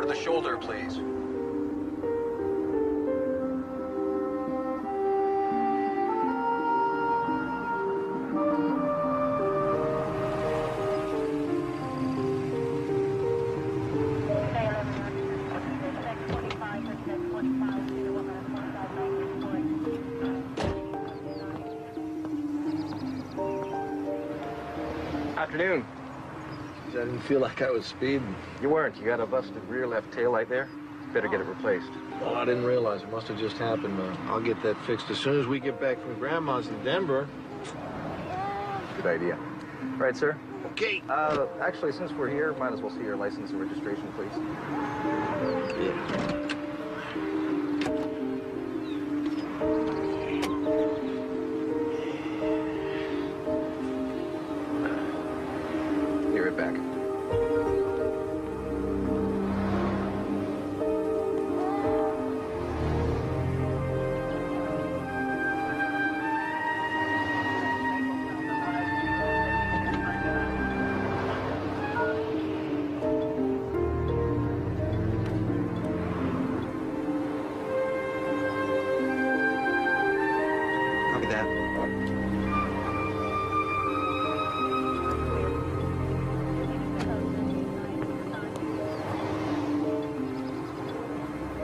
the shoulder, please. Afternoon. I didn't feel like I was speeding. You weren't. You got a busted rear left tail light there. Better get it replaced. Oh, I didn't realize. It must have just happened. I'll get that fixed as soon as we get back from Grandma's in Denver. Good idea. Right, sir? Okay. Actually, since we're here, might as well see your license and registration, please. Yeah. Be right back. Copy that.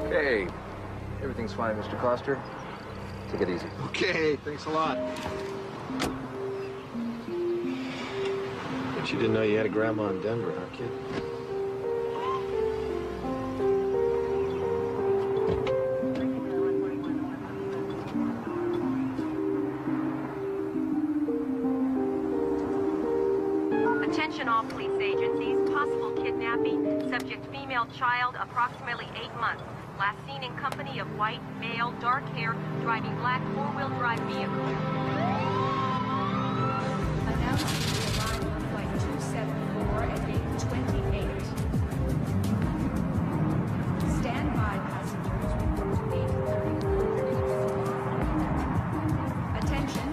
Okay. Everything's fine, Mr. Coster. Take it easy. Okay, thanks a lot. Bet you didn't know you had a grandma in Denver, huh, kid? Attention all police agencies, possible kidnapping, subject female child, approximately 8 months. Last seen in company of white, male, dark hair, driving black four-wheel drive vehicle. Announcing the arrival of flight 274 at 8:28. Stand by, passengers. Report to 8:30. Attention.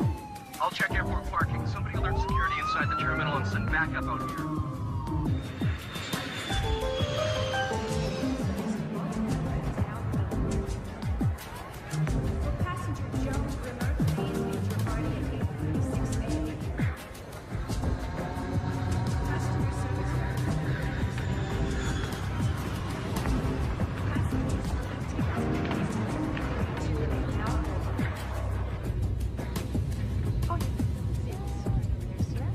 I'll check airport parking. Somebody alert security inside the terminal and send backup out here. For passenger Joe Rimmer, please leave your party at 8:36 a.m. Customer service passengers to an alcohol. Oh, yes, sir.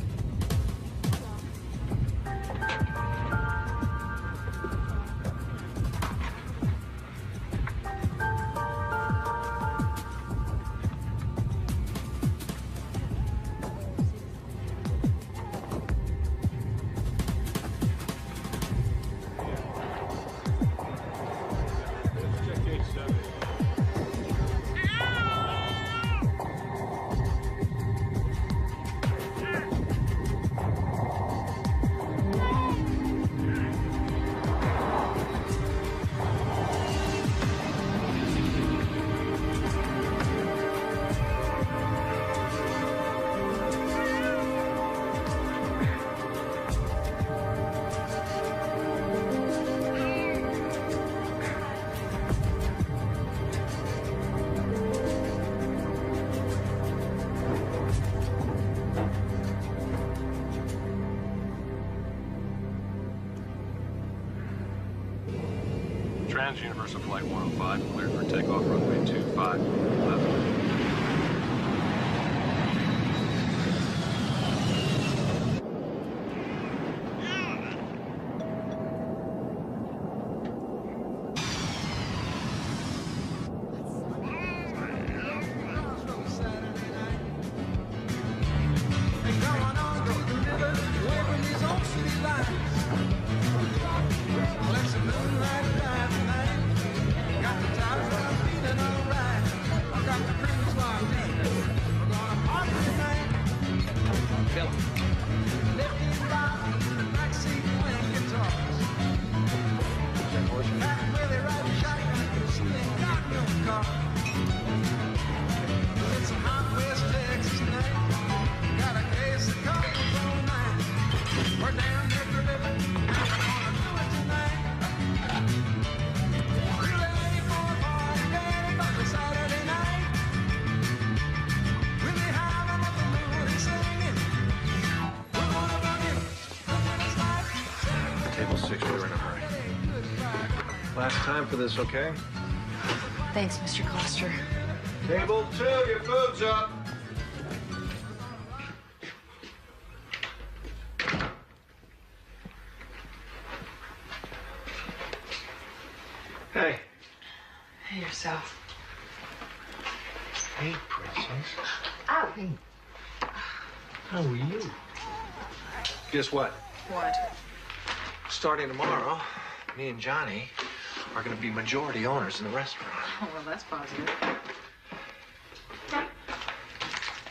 Trans-Universal Flight 105, cleared for takeoff runway 25, left. Got the tires, I'm feeling alright. I got the Last time for this, okay? Thanks, Mr. Coster. Table 2, your food's up. Hey. Hey, yourself. Hey, princess. Ow. Hey. How are you? Guess what? What? Starting tomorrow, me and Johnny are going to be majority owners in the restaurant. Oh, well, that's positive.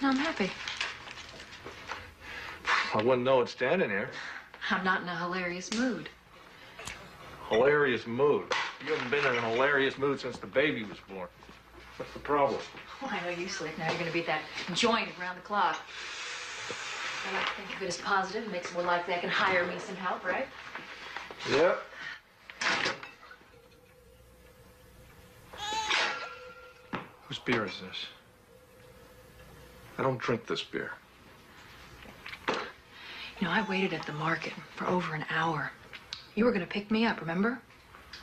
No, I'm happy. I wouldn't know it standing here. I'm not in a hilarious mood. Hilarious mood. You haven't been in a hilarious mood since the baby was born. What's the problem? Well, I know you, Slick. Now you're going to be at that joint around the clock. I like to think of it as positive. It makes it more likely I can hire me some help, right? Yep. Whose beer is this? I don't drink this beer. You know, I waited at the market for over an hour. You were going to pick me up, remember?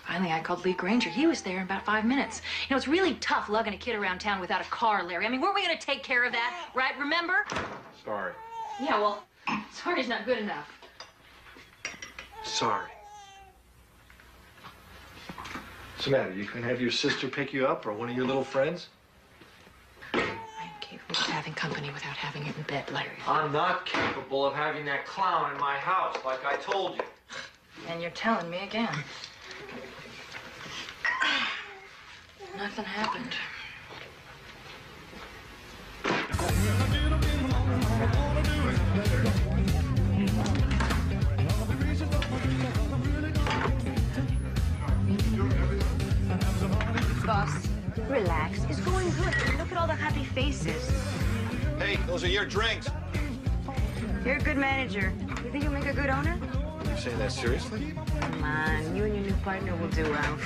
Finally, I called Lee Granger. He was there in about 5 minutes. You know, it's really tough lugging a kid around town without a car, Larry. I mean, weren't we going to take care of that, right? Remember? Sorry. Yeah, well, sorry's not good enough. Sorry. What's the matter? You can have your sister pick you up or one of your little friends? I am capable of having company without having it in bed, Larry. I'm not capable of having that clown in my house, like I told you. And you're telling me again. Nothing happened. Boss, relax. It's going good. Look at all the happy faces. Hey, those are your drinks. You're a good manager. You think you'll make a good owner? You saying that seriously? Come on, you and your new partner will do well.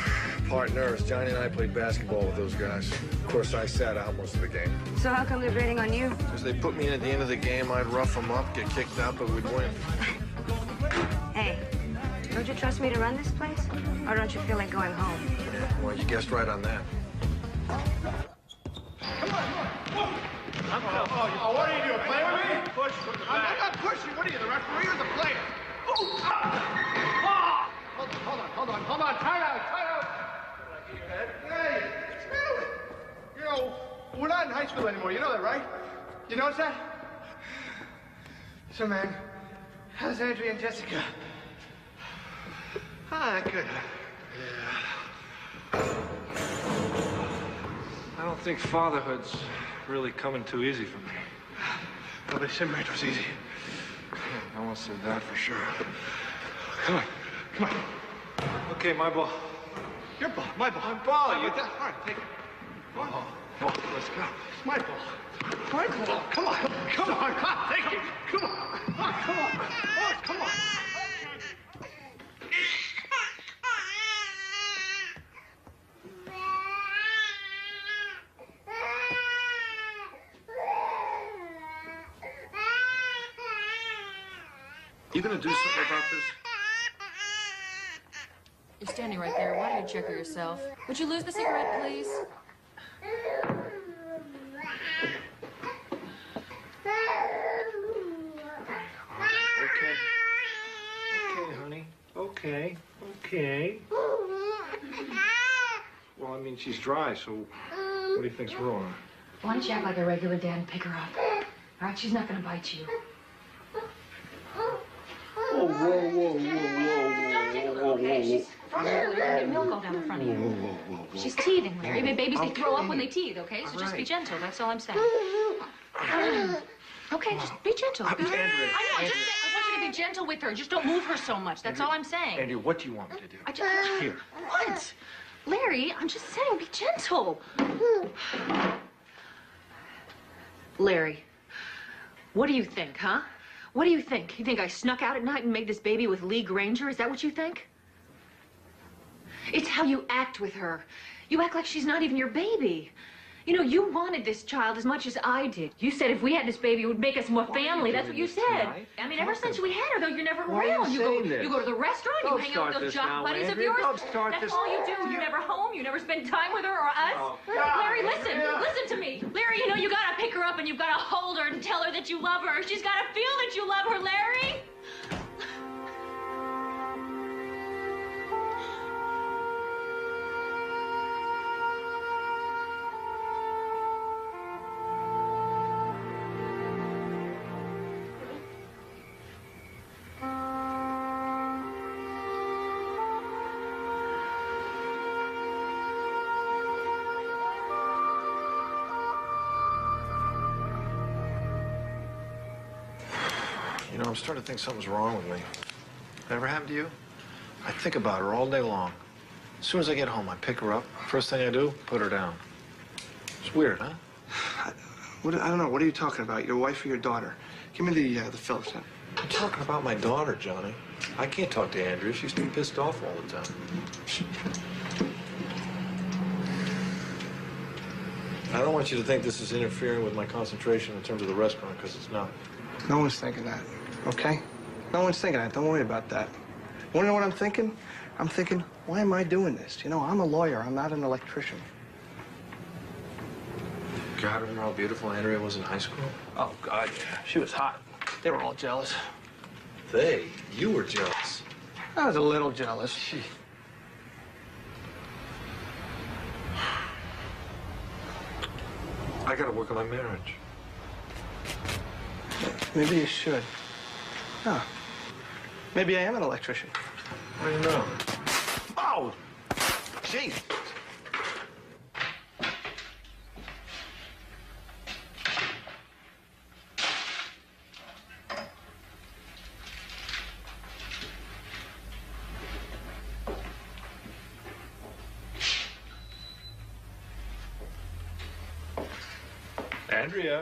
Partners, Johnny and I played basketball with those guys. Of course, I sat out most of the game. So how come they're grading on you? Because they put me in at the end of the game, I'd rough them up, get kicked out, but we'd win. Hey, don't you trust me to run this place? Or don't you feel like going home? Yeah, well, you guessed right on that. Oh, what are you doing? Play with me? Push from the back. I'm not pushing. What are you, the referee or the player? Ooh. Ah! Hold on. Time out. Hey, really? You know, we're not in high school anymore. You know that, right? You notice that? So, man, how's Andrea and Jessica? Ah, good. Yeah. I don't think fatherhood's really coming too easy for me. Well, they said marriage was easy. I won't say that for sure. Come on. Okay, my ball. Your ball, my ball. My ball, How you... about that? All right, take it. Ball. Let's go. It's my ball. My ball. Come on, take it. Come on. Oh, come on. You gonna do something about this? You're standing right there. Why don't you check her yourself? Would you lose the cigarette, please? Okay. Okay, honey. Okay. Well, I mean, she's dry, so what do you think's wrong? Why don't you act like a regular dad and pick her up? All right, she's not gonna bite you. Whoa. Okay, she's frozen. You're gonna get milk all down the front of you. She's teething, Larry. I mean, babies, they throw up when they teeth, okay? So just be gentle. That's all I'm saying. Okay, just be gentle. Andrea, I want you to be gentle with her. Just don't move her so much. That's all I'm saying. Andrea, what do you want me to do? Here. What? Larry, I'm just saying, be gentle. Larry, what do you think, huh? What do you think? You think I snuck out at night and made this baby with Lee Granger? Is that what you think? It's how you act with her. You act like she's not even your baby. You know, you wanted this child as much as I did. You said if we had this baby, it would make us more family. That's what you said. Tonight? I mean, ever since we had her, though, you're never Why are around. you You saying this? go to the restaurant, Don't you hang out with start those this now, jock buddies of Andrea. yours. Don't start That's this. all you do. You're never home. You never spend time with her or us. Oh, Larry, listen. Listen to me. Larry, you know, you gotta pick her up and you've gotta hold her and tell her that you love her. She's gotta feel that you love her, Larry. You know, I'm starting to think something's wrong with me. That ever happened to you? I think about her all day long. As soon as I get home, I pick her up. First thing I do, put her down. It's weird, huh? I don't know. What are you talking about? Your wife or your daughter? Give me the Phillips then. I'm talking about my daughter, Johnny. I can't talk to Andrea. She's too pissed off all the time. I don't want you to think this is interfering with my concentration in terms of the restaurant, because it's not. No one's thinking that, okay? No one's thinking that. Don't worry about that. Want to know what I'm thinking? I'm thinking, why am I doing this? You know, I'm a lawyer. I'm not an electrician. God, remember how beautiful Andrea was in high school? Oh, God, yeah. She was hot. They were all jealous. You were jealous. I was a little jealous. I gotta work on my marriage. Maybe you should. Huh. Maybe I am an electrician. How do you know? Oh! Jeez. Andrea.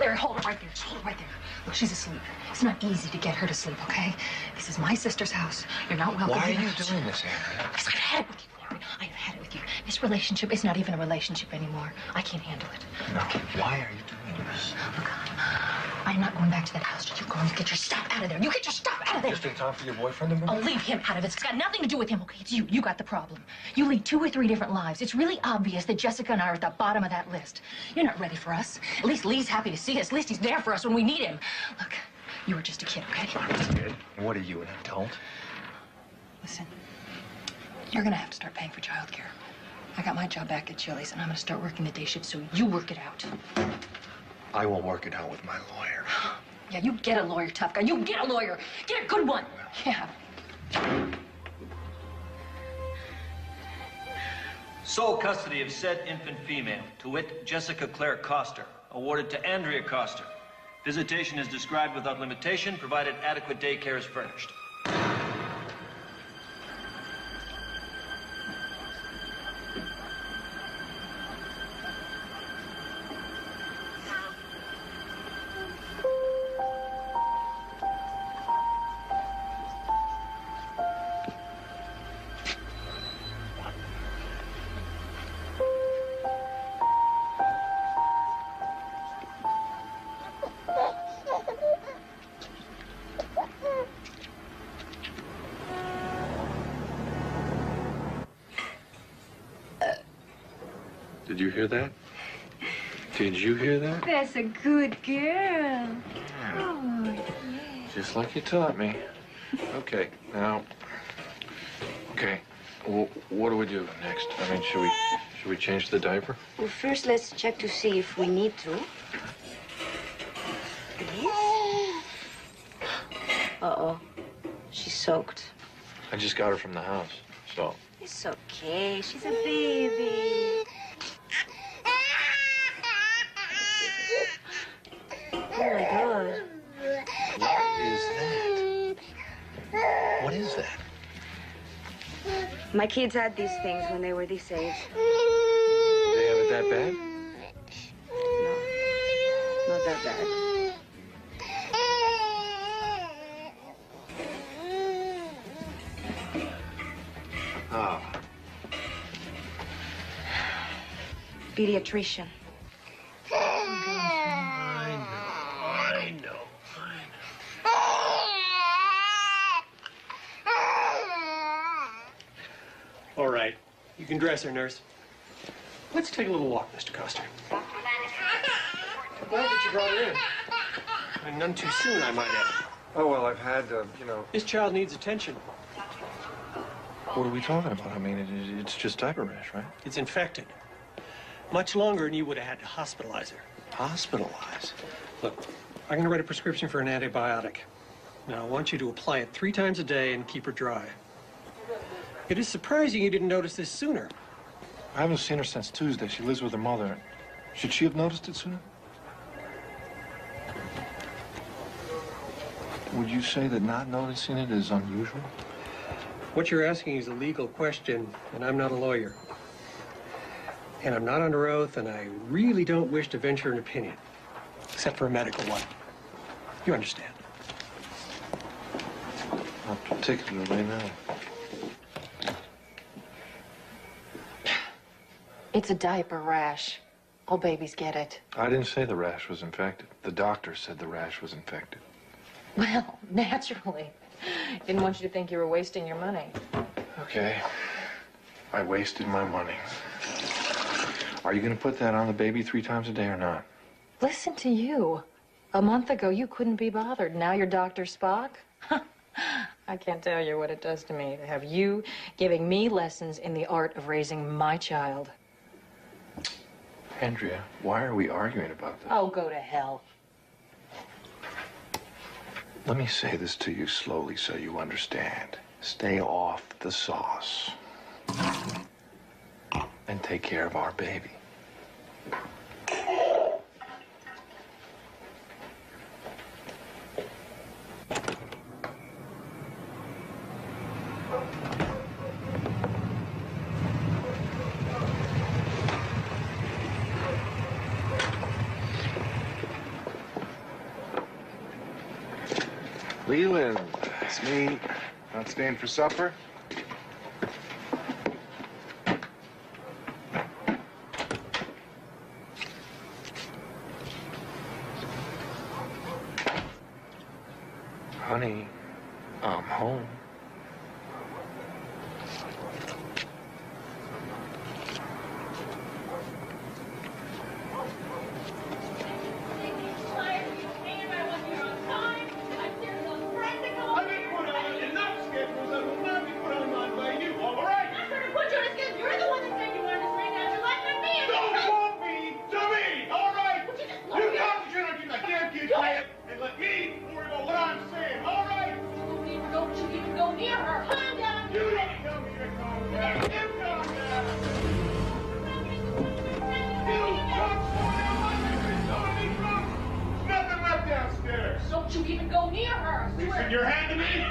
Larry, hold it right there. Just hold it right there. Look, she's asleep. It's not easy to get her to sleep, okay? This is my sister's house. You're not welcome. Why are here. you doing this, Andrea? Because I've had it with you, Larry. I have had it with you. This relationship is not even a relationship anymore. I can't handle it. No. Why are you doing this? Look, I'm not going back to that house till you go and get your stuff out of there. You get your stuff out of there. Just in time for your boyfriend to move? I'll leave him out of it. It's got nothing to do with him, okay? It's you. You got the problem. You lead 2 or 3 different lives. It's really obvious that Jessica and I are at the bottom of that list. You're not ready for us. At least Lee's happy to see us. At least he's there for us when we need him. Look, you were just a kid, okay? Kid? What are you, an adult? Listen, you're gonna have to start paying for childcare. I got my job back at Chili's, and I'm gonna start working the day shift, so you work it out. I will work it out with my lawyer. Yeah, you get a lawyer, tough guy. You get a lawyer. Get a good one. Yeah. Sole custody of said infant female, to wit, Jessica Claire Coster, awarded to Andrea Coster. Visitation is described without limitation, provided adequate daycare is furnished. Did you hear that? Did you hear that? That's a good girl. Oh, Just like you taught me. Okay, now, Okay. Well, what do we do next? I mean, should we change the diaper? Well, first let's check to see if we need to. Uh-oh. She's soaked. I just got her from the house, so. It's okay. She's a baby. Oh, my God. What is that? What is that? My kids had these things when they were this age. They have it that bad? No, not that bad. Oh. Pediatrician. I know. All right. You can dress her, nurse. Let's take a little walk, Mr. Coster. I'm glad that you brought her in. And none too soon, I might add. Oh, well, I've had, This child needs attention. What are we talking about? I mean, it's just diaper rash, right? It's infected. Much longer than you would have had to hospitalize her. Hospitalized? Look, I'm going to write a prescription for an antibiotic. Now, I want you to apply it 3 times a day and keep her dry. It is surprising you didn't notice this sooner. I haven't seen her since Tuesday. She lives with her mother. Should she have noticed it sooner? Would you say that not noticing it is unusual? What you're asking is a legal question, and I'm not a lawyer. And I'm not under oath, and I really don't wish to venture an opinion, except for a medical one. You understand? Not particularly, no. It's a diaper rash. All babies get it. I didn't say the rash was infected. The doctor said the rash was infected. Well, naturally. Didn't want you to think you were wasting your money. Okay. I wasted my money. Are you going to put that on the baby 3 times a day or not? Listen to you. A month ago, you couldn't be bothered. Now you're Dr. Spock? I can't tell you what it does to me to have you giving me lessons in the art of raising my child. Andrea, why are we arguing about this? Oh, go to hell. Let me say this to you slowly so you understand. Stay off the sauce. And take care of our baby. Leland, it's me. Not staying for supper? Honey, I'm home. Don't you even go near her! You send your hand to me?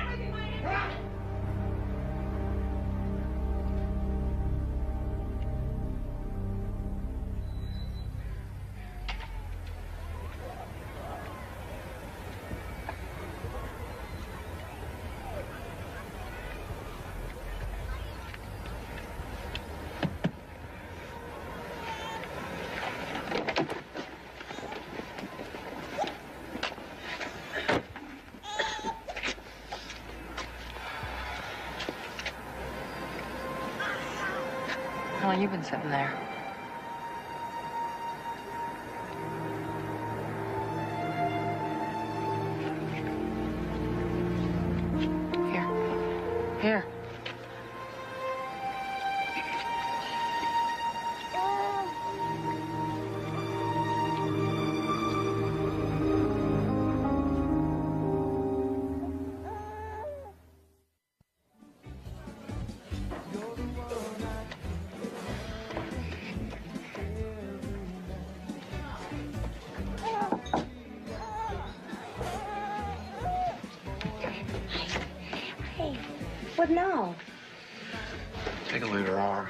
How long you been sitting there? Here. Here. What now? Take a look at her arm.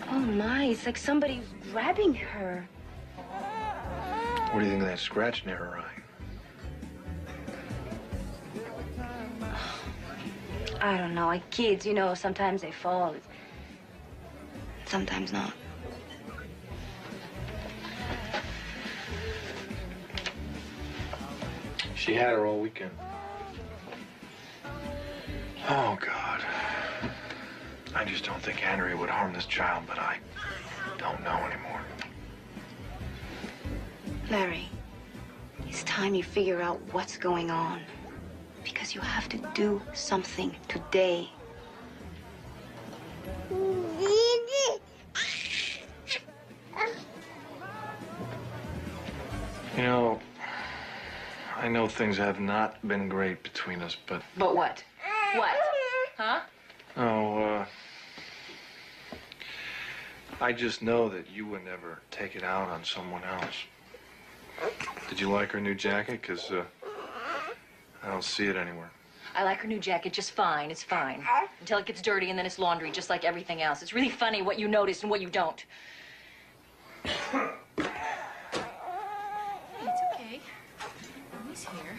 Oh, my. It's like somebody grabbing her. What do you think of that scratch near her eye? I don't know. Like kids, you know, sometimes they fall. Sometimes not. She had her all weekend. Oh, God. I just don't think Andrea would harm this child, but I don't know anymore. Larry, it's time you figure out what's going on. Because you have to do something today. You know, I know things have not been great between us, but... But what? What? Huh? Oh, I just know that you would never take it out on someone else. Did you like her new jacket? Because, I don't see it anywhere. I like her new jacket just fine. It's fine. Until it gets dirty and then it's laundry, just like everything else. It's really funny what you notice and what you don't. It's okay. Mommy's here.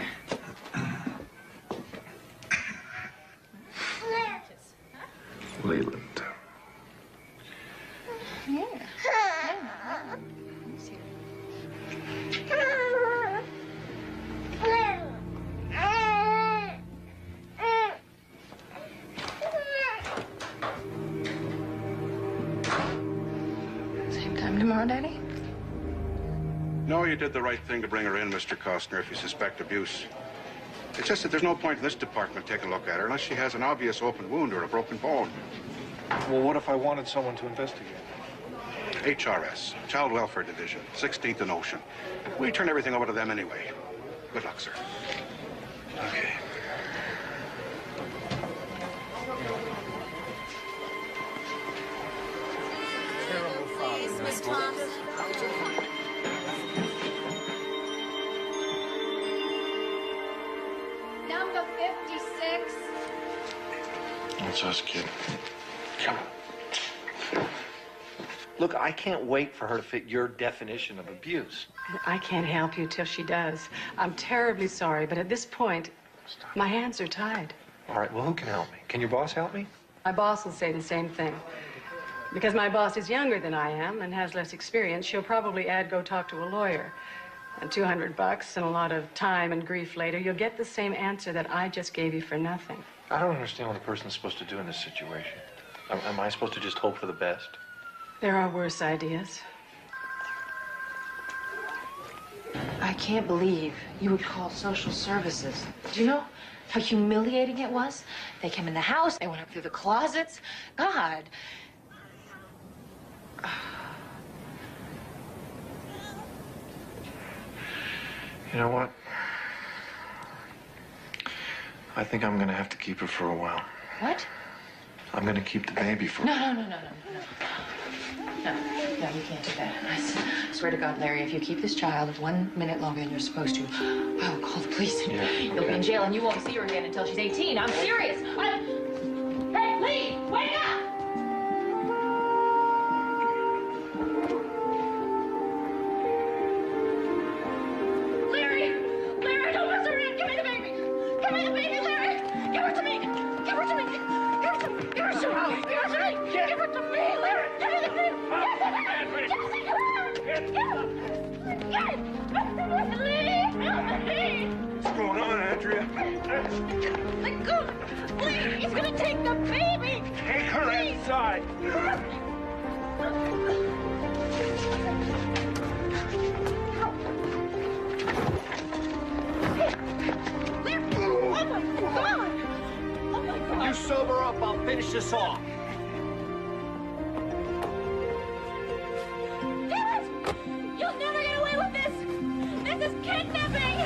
Leland. Yeah. Mommy's here. Same time tomorrow, Daddy? No, you did the right thing to bring her in, Mr. Costner, if you suspect abuse. It's just that there's no point in this department taking a look at her unless she has an obvious open wound or a broken bone. Well, what if I wanted someone to investigate? HRS, Child Welfare Division, 16th and Ocean. We turn everything over to them anyway. Good luck, sir. Okay. Please, Miss Thompson. Number 56. That's us, kid. Come on. Look, I can't wait for her to fit your definition of abuse. I can't help you till she does. I'm terribly sorry, but at this point, my hands are tied. All right, well, who can help me? Can your boss help me? My boss will say the same thing. Because my boss is younger than I am and has less experience, she'll probably add go talk to a lawyer. And $200 and a lot of time and grief later, you'll get the same answer that I just gave you for nothing. I don't understand what a person's supposed to do in this situation. Am I supposed to just hope for the best? There are worse ideas. I can't believe you would call social services. Do you know how humiliating it was? They came in the house, they went up through the closets. God. You know what? I think I'm gonna have to keep her for a while. What? I'm gonna keep the baby for... No, you can't do that. I swear to God, Larry, if you keep this child 1 minute longer than you're supposed to, I will call the police and you'll be in jail and you won't see her again until she's 18. I'm serious. Hey, Lee, wake up! Larry, don't mess around. Give me the baby. Give me the baby, Larry. Give her to me. Give her to me. Give her to me. Give her to me. Give her to me. Give her to me, Larry. Give me the baby. What's going on, Andrea? Let go! Please, he's gonna take the baby! Take her inside! Oh my God! Oh my God! You sober up, I'll finish this off. You'll never get away with this! This is kidnapping!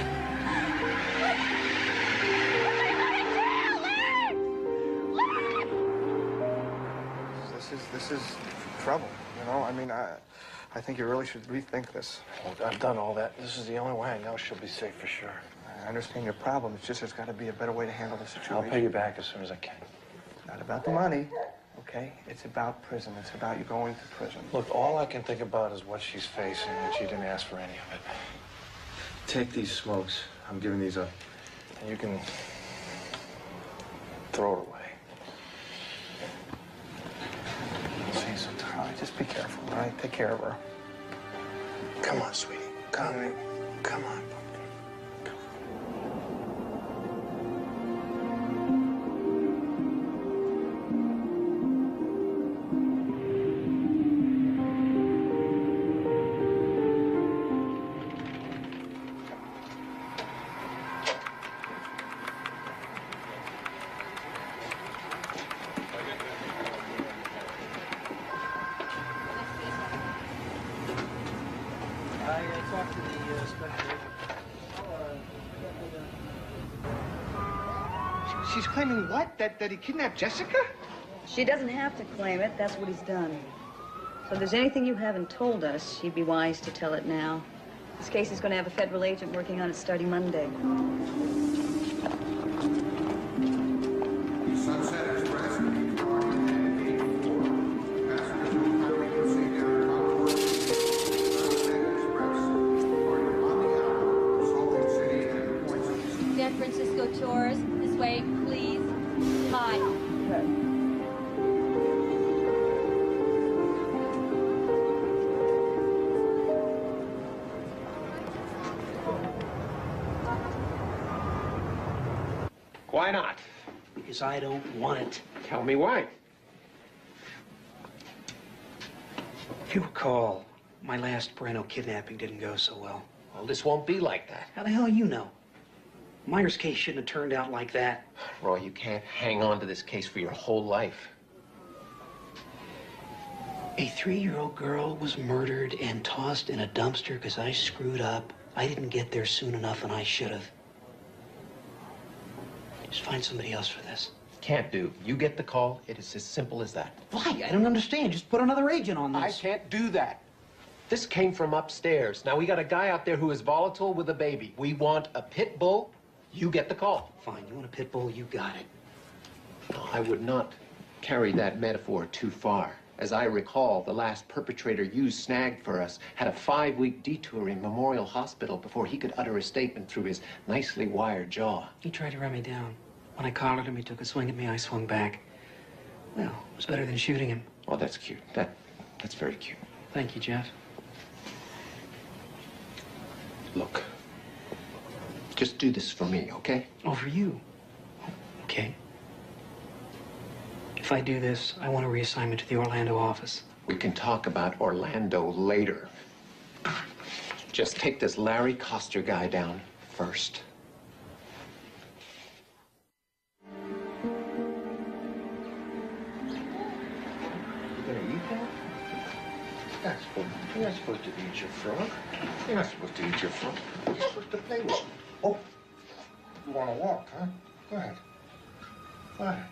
This is trouble, you know? I mean, I I think you really should rethink this. Look, I've done all that. This is the only way I know she'll be safe for sure. I understand your problem. It's just there's got to be a better way to handle the situation. I'll pay you back as soon as I can. Not about the money, okay? It's about prison. It's about you going to prison. Look, all I can think about is what she's facing, and she didn't ask for any of it. Take these smokes. I'm giving these up. And you can throw it away. See you sometime. All right, just be careful, all right? Take care of her. Come on, sweetie. Come. Come on. I talked to the special agent. She's claiming what? That he kidnapped Jessica? She doesn't have to claim it. That's what he's done. So if there's anything you haven't told us, you'd be wise to tell it now. This case is going to have a federal agent working on it starting Monday. Sunset Express, departing at 8:04. Passengers will kindly proceed down Concord. Sunset Express, departing on the hour, Salt Lake City and Point City. San Francisco tours, this way, please. Hi. Why not? Because I don't want it. Tell me why. If you recall, my last Breno kidnapping didn't go so well. Well, this won't be like that. How the hell you know? Myers' case shouldn't have turned out like that. Roy, you can't hang on to this case for your whole life. A 3-year-old girl was murdered and tossed in a dumpster because I screwed up. I didn't get there soon enough, and I should have. Just find somebody else for this. Can't do. You get the call. It is as simple as that. Why? I don't understand. Just put another agent on this. I can't do that. This came from upstairs. Now, we got a guy out there who is volatile with a baby. We want a pit bull. You get the call. Fine. You want a pit bull? You got it. No, I would not carry that metaphor too far. As I recall, the last perpetrator you snagged for us had a 5-week detour in Memorial Hospital before he could utter a statement through his nicely wired jaw. He tried to run me down. When I collared him, he took a swing at me. I swung back. Well, it was better than shooting him. Oh, that's cute. That's very cute. Thank you, Jeff. Look, just do this for me, okay? Oh, for you? Okay. If I do this, I want a reassignment to the Orlando office. We can talk about Orlando later. Just take this Larry Coster guy down first. You're not supposed to eat your frog. You're not supposed to eat your frog. You're supposed to play with it. Oh, you want to walk, huh? Go ahead. Go ahead.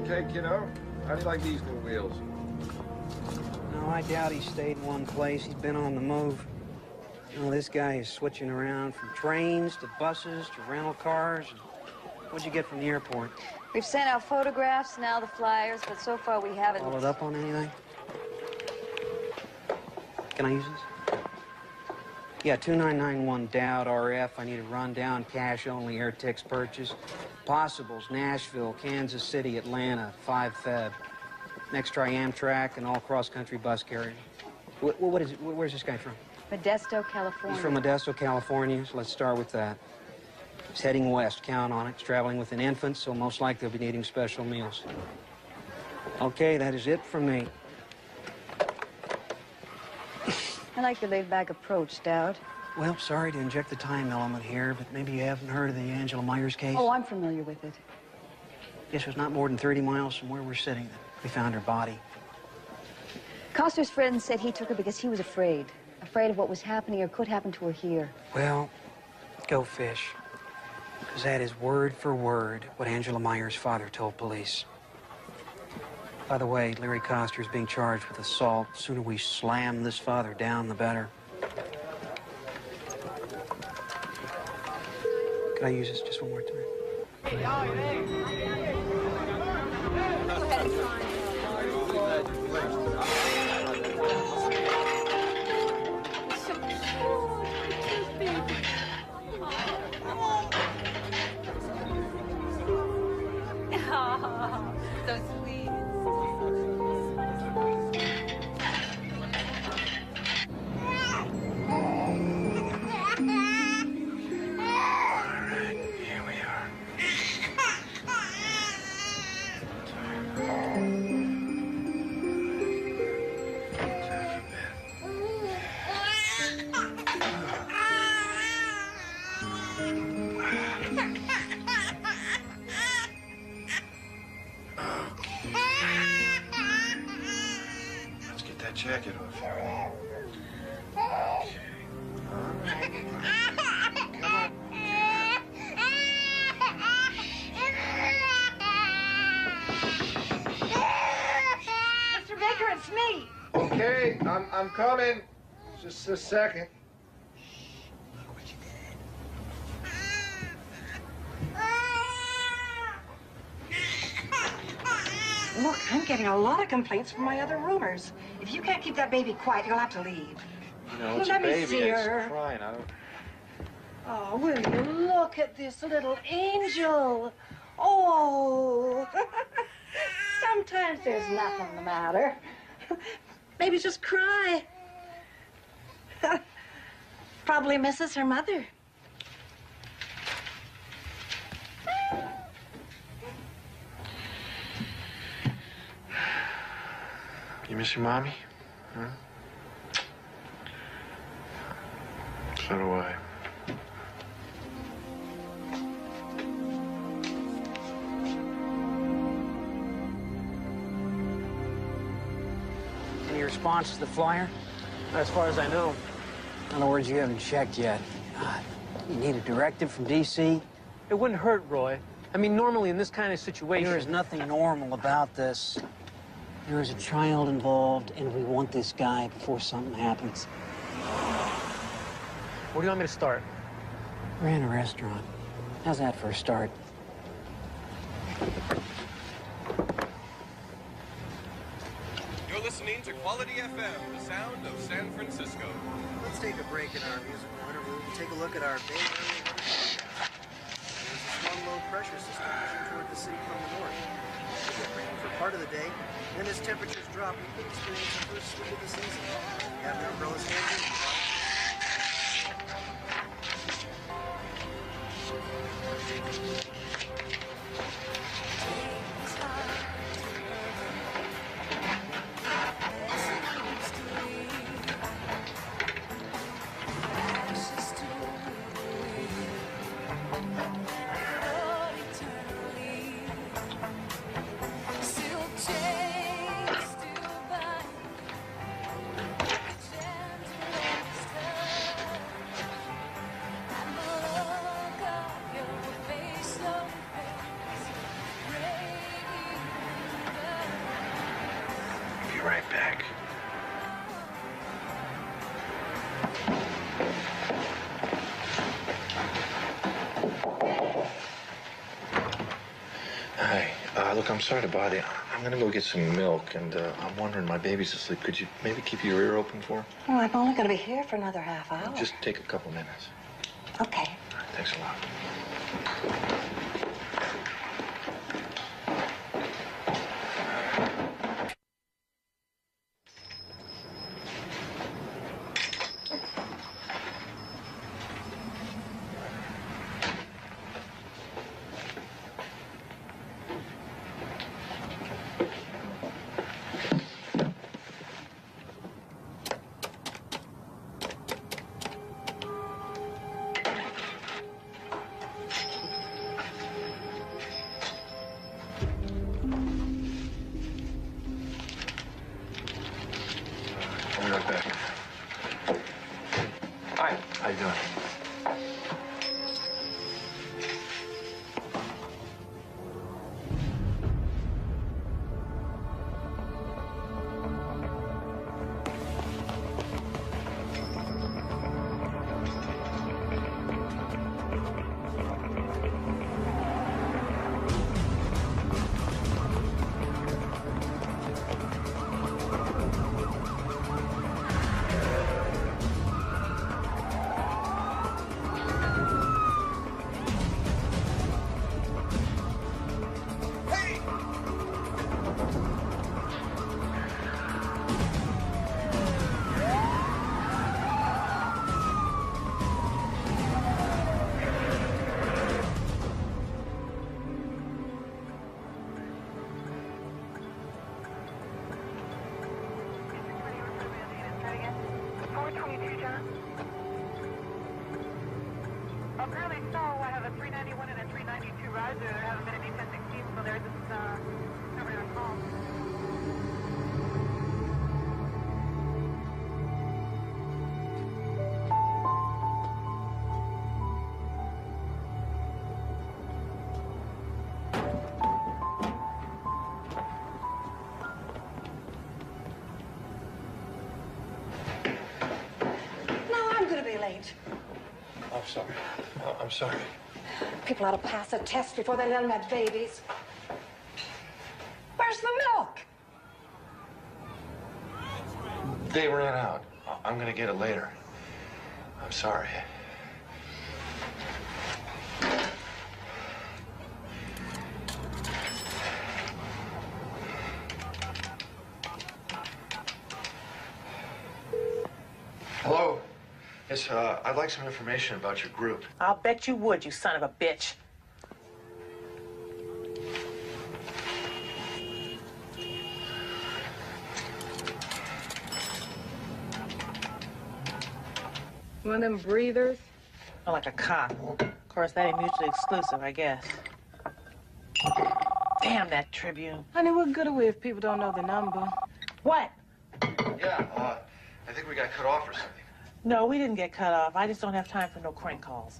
Okay, kiddo. How do you like these new wheels? No, I doubt he stayed in one place. He's been on the move. You know, this guy is switching around from trains to buses to rental cars. What'd you get from the airport? We've sent out photographs, now the flyers, but so far we haven't... Followed up on anything? Can I use this? Yeah, 2991 Dowd RF. I need a rundown, cash only, air ticks purchase. Possibles, Nashville, Kansas City, Atlanta, 5 Feb. Next try Amtrak and all cross-country bus carrier. What is it? Where's this guy from? Modesto, California. He's from Modesto, California, so let's start with that. He's heading west, count on it. He's traveling with an infant, so most likely he'll be needing special meals. Okay, that is it from me. I like your laid-back approach, Stout. Well, sorry to inject the time element here, but maybe you haven't heard of the Angela Myers case? Oh, I'm familiar with it. Guess it was not more than 30 miles from where we're sitting that we found her body. Coster's friend said he took her because he was afraid. Afraid of what was happening or could happen to her here. Well, go fish. Because that is word for word what Angela Myers' father told police. By the way, Larry Coster is being charged with assault. The sooner we slam this father down, the better. Could I use this just one more time? So sweet. Here we are. Let's get that jacket off here. Okay. All right. Come on. Mr. Baker, it's me. Okay, I'm coming. Just a second. Look, I'm getting a lot of complaints from my other roomers. If you can't keep that baby quiet, you'll have to leave. You know, it's Let a me baby. see It's her. crying. I don't... Oh, will you look at this little angel? Oh. Sometimes there's nothing the matter. Maybe just cry. Probably misses her mother. You miss your mommy? Huh? So do I. Any response to the flyer? As far as I know. In other words, you haven't checked yet. God, you need a directive from D.C.? It wouldn't hurt, Roy. I mean, normally in this kind of situation... There is nothing normal about this. There is a child involved, and we want this guy before something happens. Where do you want me to start? We're in a restaurant. How's that for a start? You're listening to Quality FM, the sound of San Francisco. Let's take a break in our musical interview and take a look at our Bay Area weather forecast. There's a strong low pressure system pushing toward the city from the north. It'll get rain for part of the day. Then as temperatures drop, we could experience the first sleet of the season. You have your umbrellas handy? Be right back. Hi. Look, I'm sorry to bother you. I'm gonna go get some milk, and I'm wondering, my baby's asleep. Could you maybe keep your ear open for her? Well, I'm only going to be here for another half hour. Just take a couple minutes. Okay. All right, thanks a lot. 391 and a 392 Roger. Have a minute 1016, so there's this somebody on call. I'm sorry. I'm sorry. People ought to pass a test before they let them have babies. Where's the milk? They ran out. I'm gonna get it later. I'm sorry. Hello. Yes, I'd like some information about your group. I'll bet you would, you son of a bitch. One of them breathers? Oh, like a cock. Of course, that ain't mutually exclusive, I guess. Damn that Tribune. Honey, what good are we if people don't know the number? What? Yeah, I think we got cut off or something. No, we didn't get cut off. I just don't have time for no crank calls.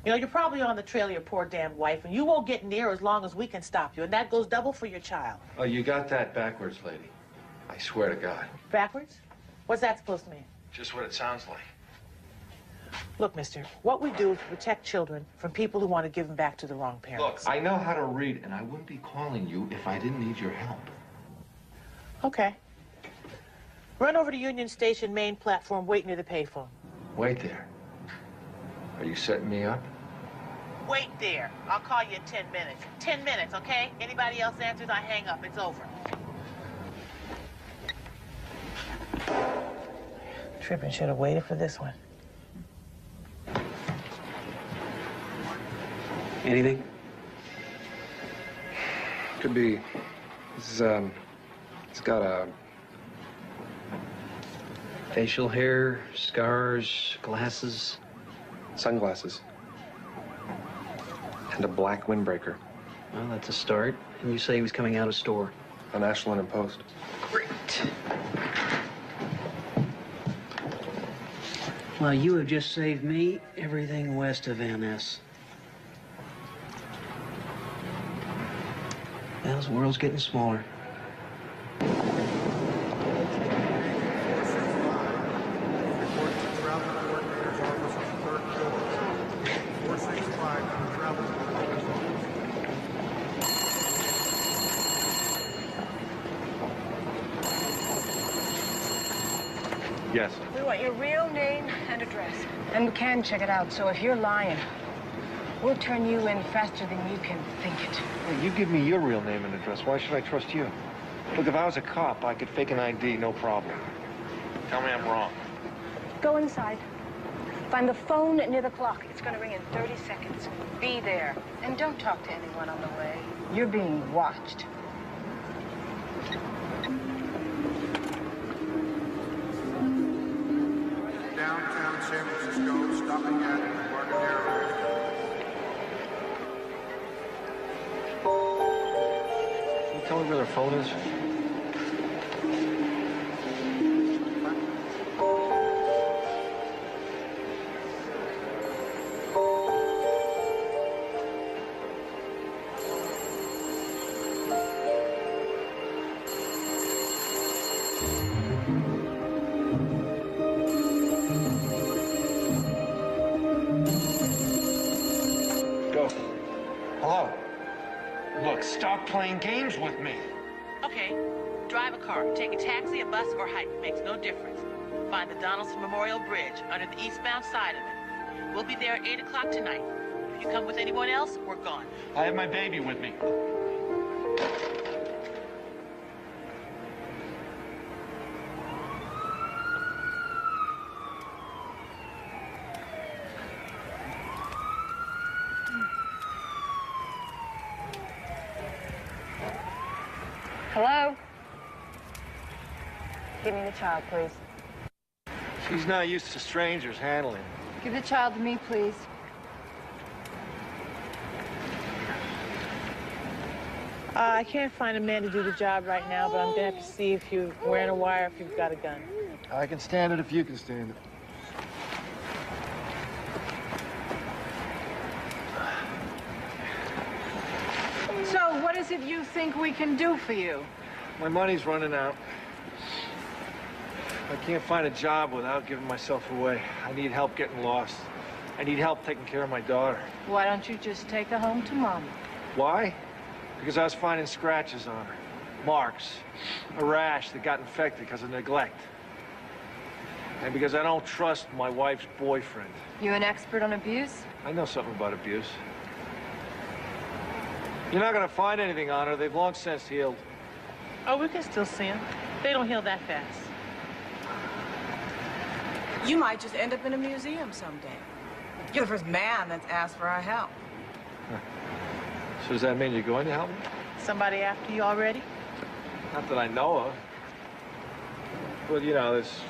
You know, you're probably on the trail of your poor damn wife, and you won't get near as long as we can stop you, and that goes double for your child. Oh, you got that backwards, lady. I swear to God. Backwards? What's that supposed to mean? Just what it sounds like. Look, mister, what we do is protect children from people who want to give them back to the wrong parents. Look, I know how to read, and I wouldn't be calling you if I didn't need your help. Okay. Run over to Union Station main platform, wait near the payphone. Wait there. Are you setting me up? Wait there. I'll call you in 10 minutes. 10 minutes, okay? Anybody else answers, I hang up. It's over. Trippin' should have waited for this one. Anything? Could be. This is, it's got a facial hair, scars, glasses, sunglasses, and a black windbreaker. Well, that's a start. And you say he was coming out of store. An Ashland and Post. Great. Well, you have just saved me everything west of Van Ness. Well, this world's getting smaller. Yes. We want your real name and address. And we can check it out, so if you're lying, we'll turn you in faster than you can think it. Hey, you give me your real name and address. Why should I trust you? Look, if I was a cop, I could fake an ID, no problem. Tell me I'm wrong. Go inside. Find the phone near the clock. It's going to ring in 30 seconds. Be there. And don't talk to anyone on the way. You're being watched. Downtown San Francisco, stopping at Embarcadero. Can you tell me where their phone is? Stop playing games with me. Okay. Drive a car, take a taxi, a bus, or hike. Makes no difference. Find the Donaldson Memorial Bridge under the eastbound side of it. We'll be there at 8 o'clock tonight. If you come with anyone else, we're gone. I have my baby with me. Hello? Give me the child, please. She's not used to strangers handling. Give the child to me, please. I can't find a man to do the job right now, but I'm gonna have to see if you're wearing a wire, if you've got a gun. I can stand it if you can stand it. So, what is it you think we can do for you? My money's running out. I can't find a job without giving myself away. I need help getting lost. I need help taking care of my daughter. Why don't you just take her home to Mama? Why? Because I was finding scratches on her. Marks. A rash that got infected because of neglect. And because I don't trust my wife's boyfriend. You an expert on abuse? I know something about abuse. You're not gonna find anything on her. They've long since healed. Oh, we can still see them. They don't heal that fast. You might just end up in a museum someday. You're the first man that's asked for our help. So does that mean you're going to help me? Somebody after you already? Not that I know of. Well, you know, there's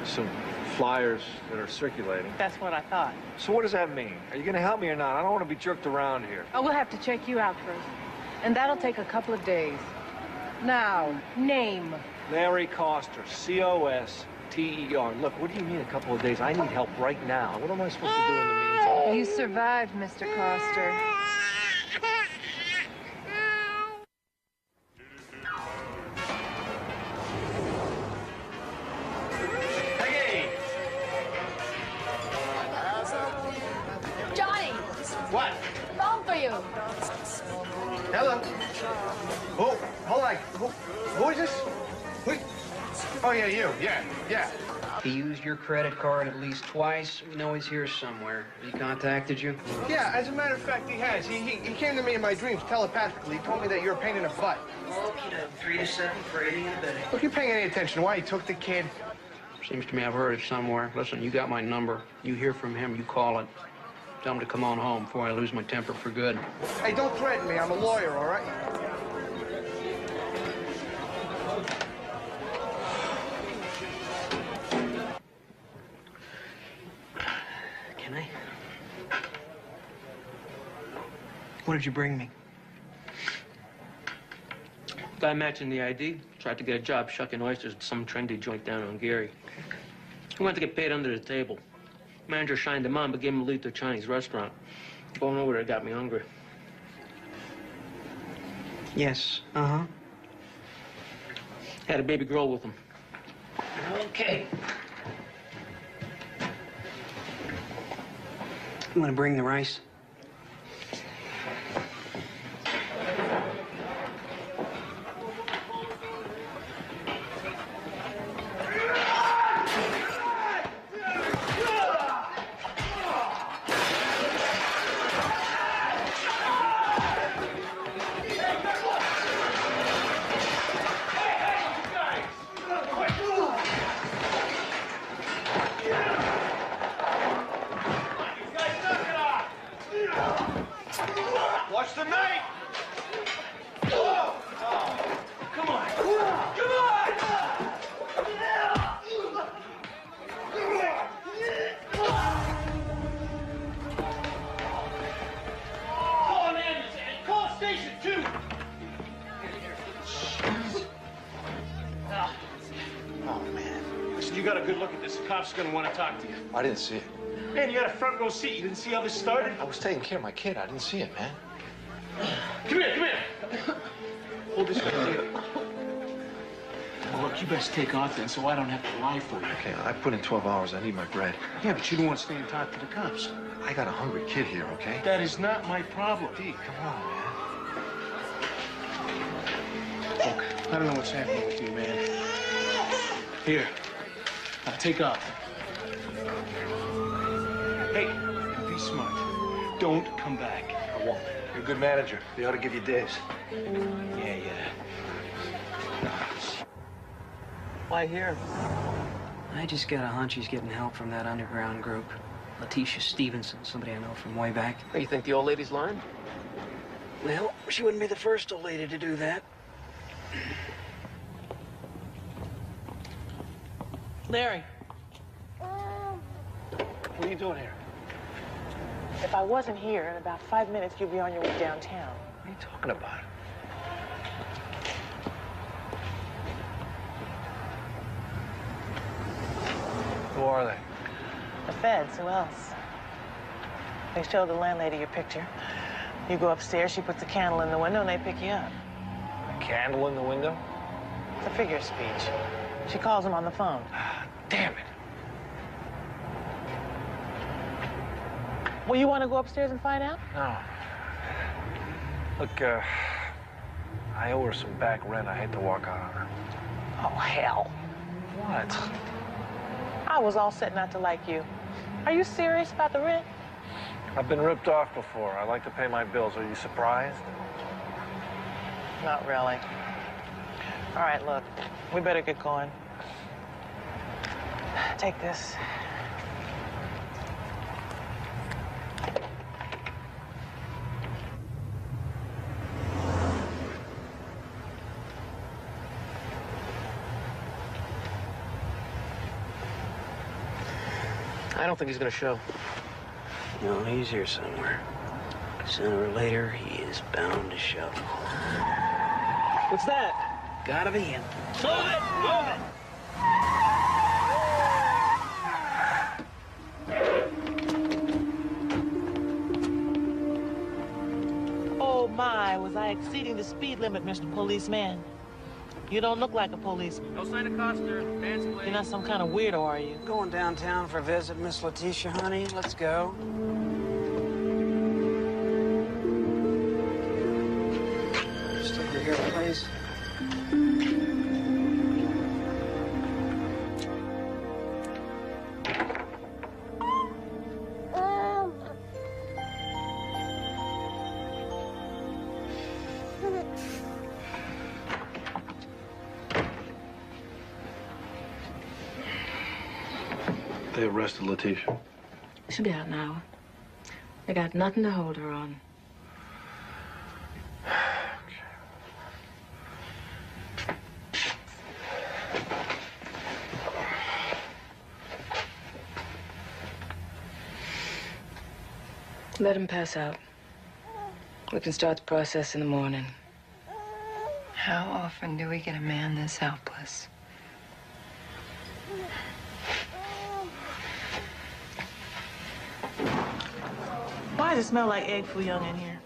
some flyers that are circulating. That's what I thought. So what does that mean? Are you going to help me or not? I don't want to be jerked around here. Oh, we'll have to check you out first. And that'll take a couple of days. Now, name. Larry Coster, C-O-S-T-E-R. Look, what do you mean a couple of days? I need help right now. What am I supposed to do in the meantime? You survived, Mr. Coster. Johnny! What? Phone for you. Hello. Oh, hold on. Who is this? Who? Oh, yeah, you. Yeah. He used your credit card at least twice. We know he's here somewhere. He contacted you? Yeah, as a matter of fact, he has. He came to me in my dreams telepathically. He told me that you're a pain in the butt. Oh, 3 to 7 for aiding and abetting. Look, you paying any attention? Why he took the kid? Seems to me I've heard it somewhere. Listen, you got my number. You hear from him, you call it. Tell him to come on home before I lose my temper for good. Hey, don't threaten me. I'm a lawyer, all right? Can I? What did you bring me? Guy matching the ID. Tried to get a job shucking oysters at some trendy joint down on Gary. He wanted to get paid under the table. Manager shined him on, but gave him a lead to a Chinese restaurant. Going over there got me hungry. Yes, uh-huh. Had a baby girl with him. Okay. You want to bring the rice? Watch the knife! Oh. Come on! Come on! Call an ambulance and call station 2! Oh, man. Listen, you got a good look at this. The cop's gonna want to talk to you. I didn't see it. Man, you got a front row seat. You didn't see how this started? I was taking care of my kid. I didn't see it, man. Come here. Hold this right here. Well, look, you best take off then so I don't have to lie for you. Okay, I put in 12 hours. I need my bread. Yeah, but you don't want to stay and talk to the cops. I got a hungry kid here, okay? That is not my problem. D, come on, man. Look, I don't know what's happening with you, man. Here. Now take off. Hey, be smart. Don't come back. I won't. You're a good manager. They ought to give you days. Yeah. Why here? I just got a hunch he's getting help from that underground group. Letitia Stevenson, somebody I know from way back. Oh, you think the old lady's lying? Well, she wouldn't be the first old lady to do that. Larry, What are you doing here? if I wasn't here, in about 5 minutes, you'd be on your way downtown. What are you talking about? Who are they? The feds, who else? They showed the landlady your picture. You go upstairs, she puts a candle in the window, and they pick you up. A candle in the window? It's a figure of speech. She calls him on the phone. Damn it. Well, you want to go upstairs and find out? No. Look, I owe her some back rent. I hate to walk out on her. Oh, hell. What? I was all set not to like you. Are you serious about the rent? I've been ripped off before. I like to pay my bills. Are you surprised? Not really. All right, look, we better get going. Take this. I don't think he's gonna show. No, he's here somewhere. Sooner or later, he is bound to show. What's that? Gotta be him. Move it! Move it! Oh, my, was I exceeding the speed limit, Mr. Policeman? You don't look like a policeman. No sign of Coster. Dance, please. You're not some kind of weirdo, are you? Going downtown for a visit, Miss Letitia, honey. Let's go. Just over here, please. They arrested Letitia. She'll be out now. They got nothing to hold her on. Let him pass out. We can start the process in the morning. How often do we get a man this helpless? Why does it smell like egg foo young in here?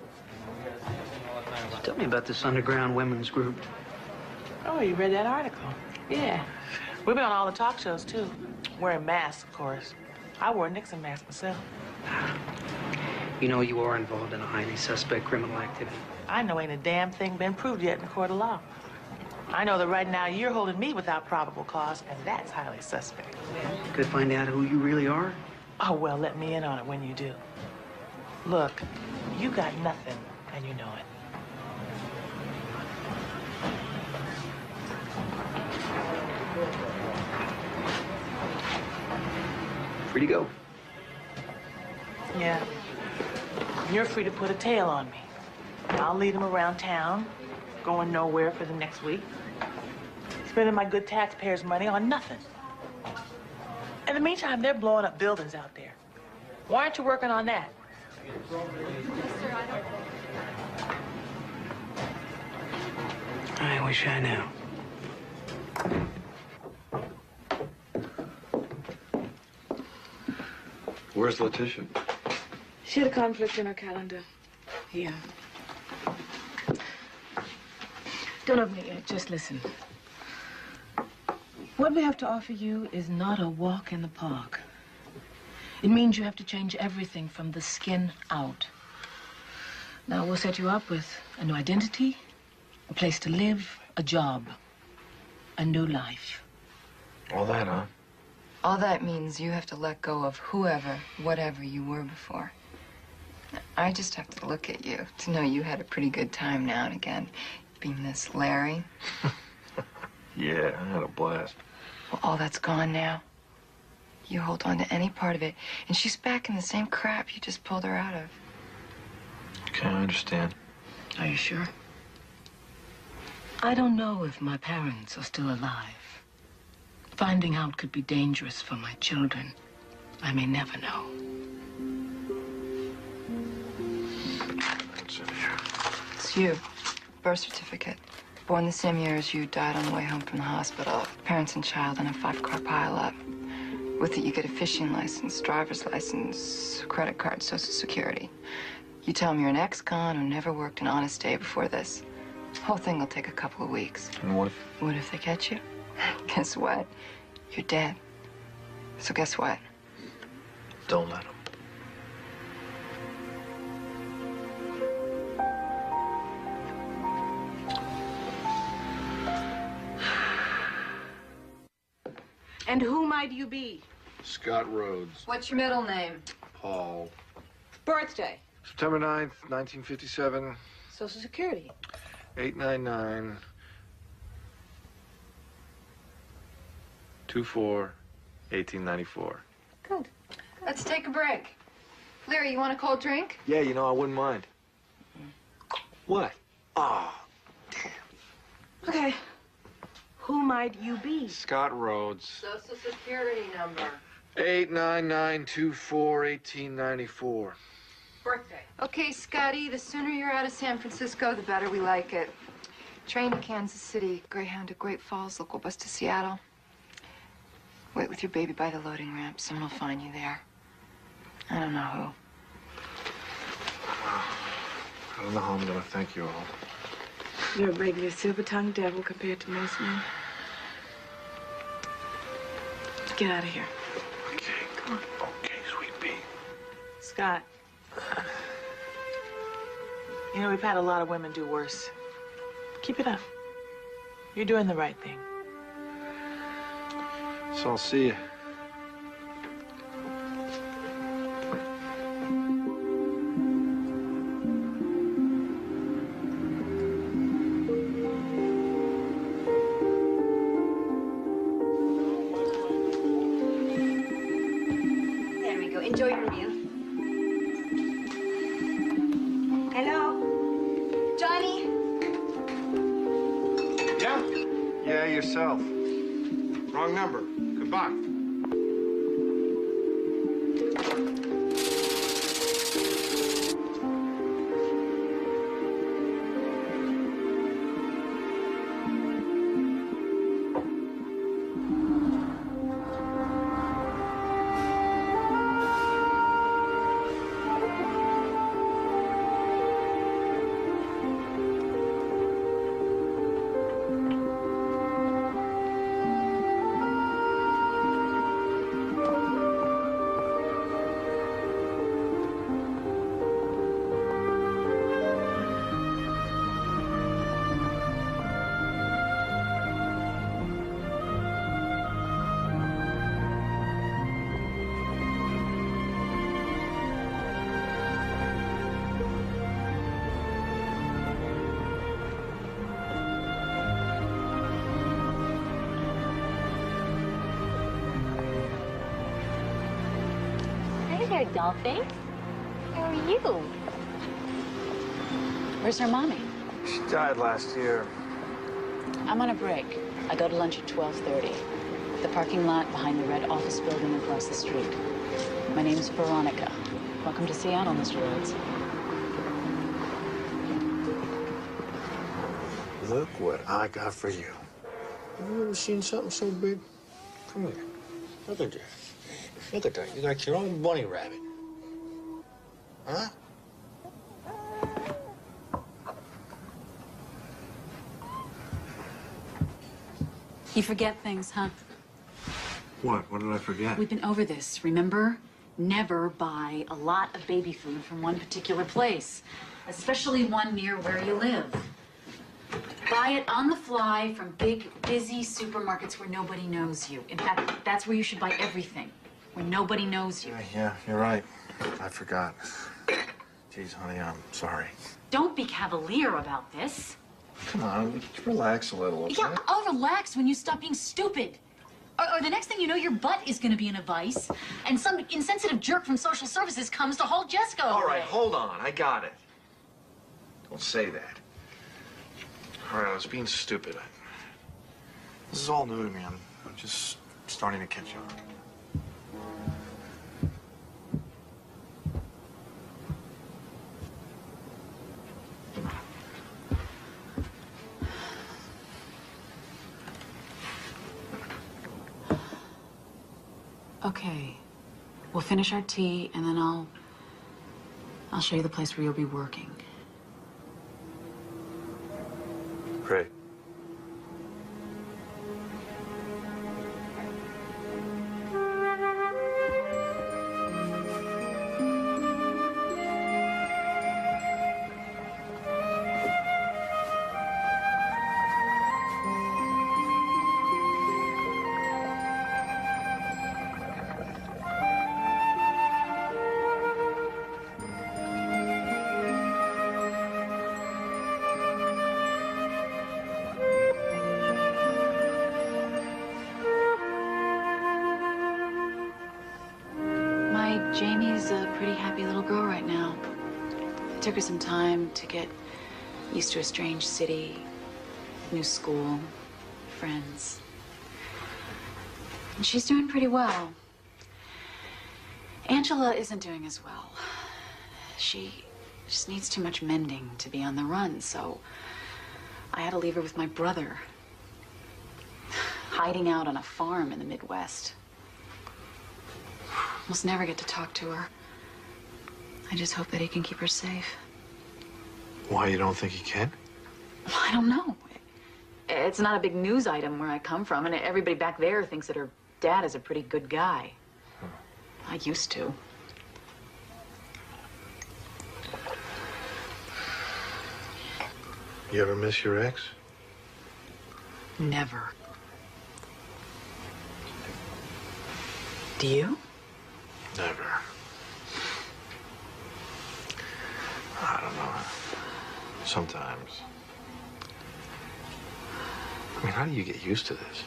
Tell me about this underground women's group. Oh, you read that article? Yeah. We've been on all the talk shows, too. Wearing masks, of course. I wore a Nixon mask myself. You know you are involved in a highly suspect criminal activity. I know ain't a damn thing been proved yet in a court of law. I know that right now you're holding me without probable cause, and that's highly suspect. Could find out who you really are. Oh, well, let me in on it when you do. Look, you got nothing, and you know it. Free to go. Yeah. You're free to put a tail on me. I'll lead him around town, going nowhere for the next week. Spending my good taxpayers' money on nothing. In the meantime, they're blowing up buildings out there. Why aren't you working on that? I wish I knew. Where's Letitia? She had a conflict in her calendar. Here. Don't open it yet, just listen. What we have to offer you is not a walk in the park. It means you have to change everything from the skin out. Now, we'll set you up with a new identity, a place to live, a job, a new life. All that, huh? All that means you have to let go of whoever, whatever you were before. I just have to look at you to know you had a pretty good time now and again, being this Larry. Yeah, I had a blast. Well, all that's gone now. You hold on to any part of it, and she's back in the same crap you just pulled her out of. Okay, I understand. Are you sure? I don't know if my parents are still alive. Finding out could be dangerous for my children. I may never know. Sit here. It's You. Birth certificate. Born the same year as you, died on the way home from the hospital. Parents and child in a 5-car pileup. With it, you get a fishing license, driver's license, credit card, Social Security. You tell them you're an ex-con who never worked an honest day before this. The whole thing will take a couple of weeks. And what? What if they catch you? Guess what? You're dead. So guess what? Don't let them. And who might you be? Scott Rhodes. What's your middle name? Paul. Birthday. September 9th, 1957. Social Security. 899 24 1894. Good. Let's take a break. Larry, you want a cold drink? Yeah, you know, I wouldn't mind. What? Oh, Okay. Who might you be? Scott Rhodes. Social Security number. 899 24 1894. Birthday. Okay, Scotty, the sooner you're out of San Francisco, the better we like it. Train to Kansas City, Greyhound to Great Falls, local bus to Seattle. Wait with your baby by the loading ramp. Someone will find you there. I don't know who. I don't know how I'm gonna thank you all. You're a regular silver-tongued devil compared to most men. Get out of here. Okay, come on. Okay, sweet pea. Scott. You know, we've had a lot of women do worse. Keep it up. You're doing the right thing. So I'll see you. There we go. Enjoy your meal. Hello? Johnny? Yeah? Yeah, yourself. Wrong number. Goodbye. Hey there, dollface. How are you? Where's her mommy? She died last year. I'm on a break. I go to lunch at 12:30. The parking lot behind the red office building across the street. My name's Veronica. Welcome to Seattle, Mr. Rhodes. Look what I got for you. Have you ever seen something so big? Come here. Look at that. Look at that. You got your own bunny rabbit. Huh? You forget things, huh? What? What did I forget? We've been over this, remember? Never buy a lot of baby food from one particular place, especially one near where you live. Buy it on the fly from big, busy supermarkets where nobody knows you. In fact, that's where you should buy everything, where nobody knows you. Yeah, you're right. I forgot. Geez, honey, I'm sorry. Don't be cavalier about this. Come on, relax a little, okay? Yeah, I'll relax when you stop being stupid. Or the next thing you know, your butt is going to be in a vice, and some insensitive jerk from social services comes to haul Jessica away. All right, hold on. I got it. Don't say that. All right, I was being stupid. This is all new to me. I'm just starting to catch on. Okay. We'll finish our tea, and then I'll show you the place where you'll be working. Great. Jamie's a pretty happy little girl right now. It took her some time to get used to a strange city, new school, friends. And she's doing pretty well. Angela isn't doing as well. She just needs too much mending to be on the run, so I had to leave her with my brother, hiding out on a farm in the Midwest. Almost never get to talk to her. I just hope that he can keep her safe. Why, you don't think he can? Well, I don't know. It's not a big news item where I come from, and everybody back there thinks that her dad is a pretty good guy. I used to. You ever miss your ex? Never. Do you? Never. I don't know. Sometimes. I mean, how do you get used to this?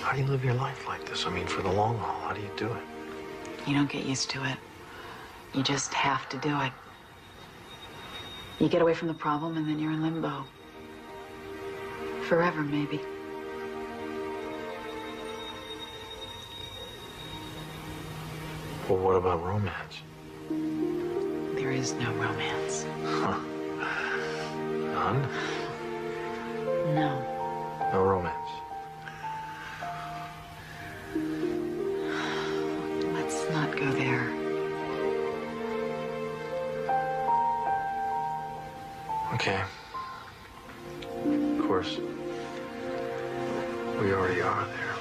How do you live your life like this? I mean, for the long haul, how do you do it? You don't get used to it. You just have to do it. You get away from the problem, and then you're in limbo. Forever, maybe. Well, what about romance? There is no romance. Huh. None? No. No romance. Let's not go there. Okay. Of course, we already are there.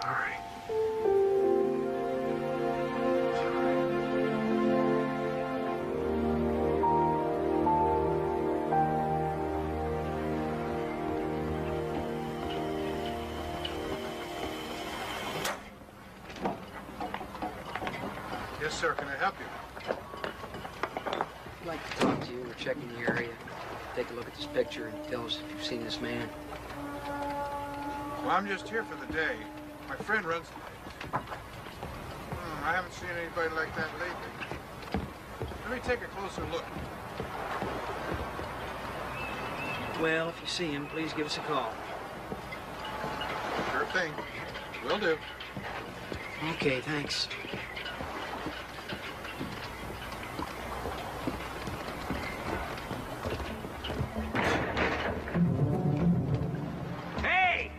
Sorry. Yes, sir. Can I help you? I'd like to talk to you. We're checking the area. Take a look at this picture and tell us if you've seen this man. Well, I'm just here for the day. My friend runs the place. I haven't seen anybody like that lately. Let me take a closer look. Well, if you see him, please give us a call. Sure thing. Will do. Okay, thanks. Hey!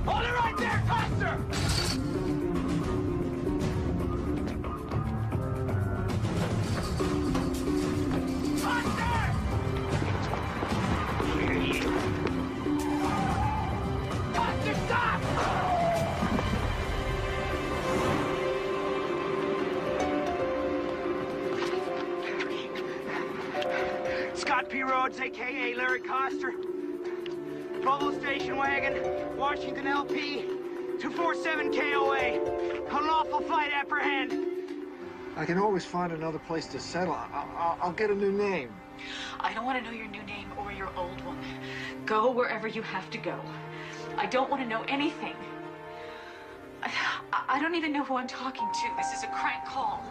Hold it right there, Custer! Scott P. Rhodes, a.k.a. Larry Coster. Volvo station wagon, Washington LP, 247 KOA. Unlawful flight apprehend. I can always find another place to settle. I'll get a new name. I don't want to know your new name or your old one. Go wherever you have to go. I don't want to know anything. I don't even know who I'm talking to. This is a crank call.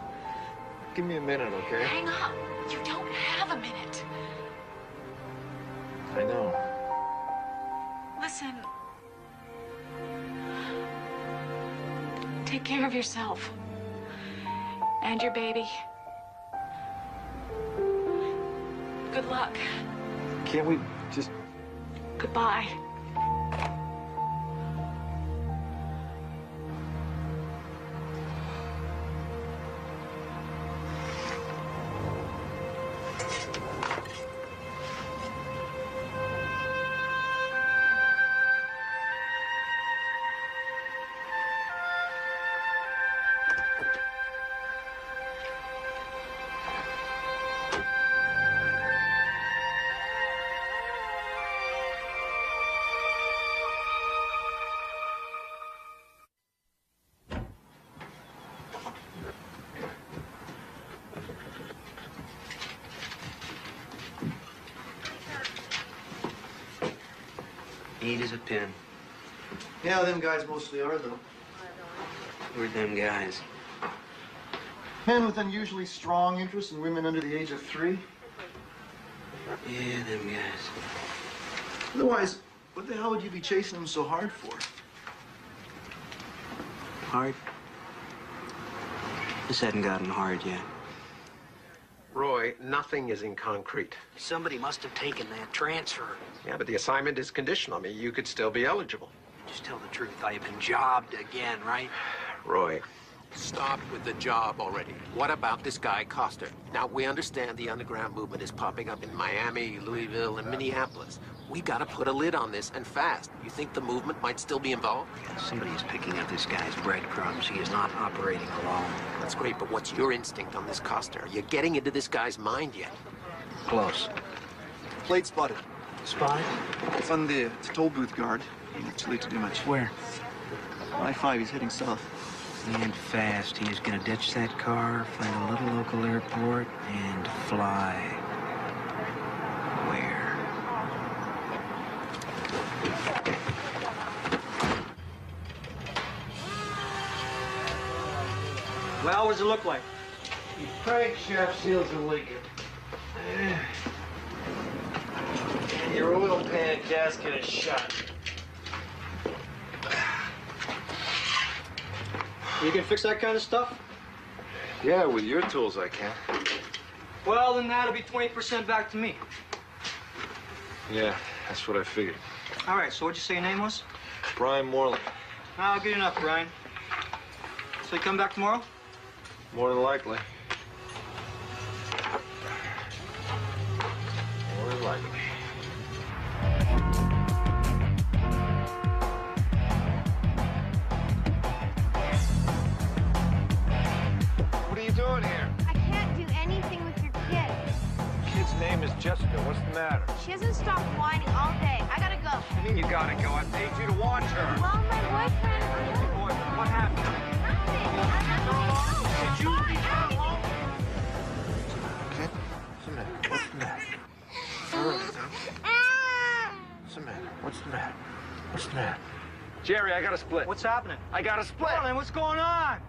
Give me a minute, okay? Hang up. You don't have a minute. I know. Listen. Take care of yourself. And your baby. Good luck. Can't we just... Goodbye. Neat as a pin. Yeah, them guys mostly are, though. Who are them guys? Men with unusually strong interest in women under the age of 3. Yeah, them guys. Otherwise, what the hell would you be chasing them so hard for? Hard? This hadn't gotten hard yet. Roy, nothing is in concrete. Somebody must have taken that transfer. Yeah, but the assignment is conditional. I mean, you could still be eligible. Just tell the truth. I've been jobbed again, right? Roy. Stop with the job already. What about this guy, Coster? Now, we understand the underground movement is popping up in Miami, Louisville, and Minneapolis. We gotta put a lid on this, and fast. You think the movement might still be involved? Somebody is picking up this guy's breadcrumbs. He is not operating alone. That's great, but what's your instinct on this Coster? Are you getting into this guy's mind yet? Close. Plate spotted. Spotted? It's on the toll booth guard. It's too late to do much. Where? I-5, he's heading south. And fast. He is going to ditch that car, find a little local airport, and fly. Where? Well, what does it look like? Crankshaft seals are leaking. Your oil pan gasket is shot. You can fix that kind of stuff? Yeah, with your tools I can. Well, then that'll be 20% back to me. Yeah, that's what I figured. All right, so what'd you say your name was? Brian Moreland. Ah, good enough, Brian. So you come back tomorrow? More than likely. More than likely. What are you doing here? I can't do anything with your kid. Kid's name is Jessica. What's the matter? She hasn't stopped whining all day. I gotta go. What do you mean you gotta go? I paid you to watch her. Well, my boyfriend... What happened? Did you leave her alone? Okay. What's the matter? What's the matter? All right, now. What's the matter? What's the matter? What's the matter? Jerry, I got a split. What's happening? I got a split. Well, then what's going on?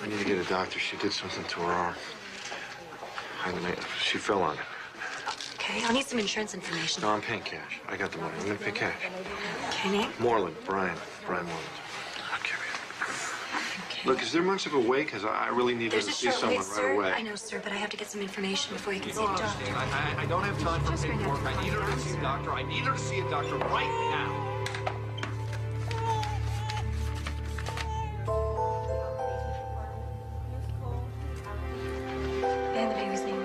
I need to get a doctor. She did something to her arm. She fell on it. Okay, I'll need some insurance information. No, I'm paying cash. I got the money. I'm gonna pay cash. Okay, name? Moreland, Brian Moreland. Okay. Look, is there much of a wait? Because I really need to There's a see short someone wait, right sir. away. I know, sir, but I have to get some information before you can see the doctor. I don't have time for paperwork. I need her to see a doctor. I need her to see a doctor right now. And the baby's name?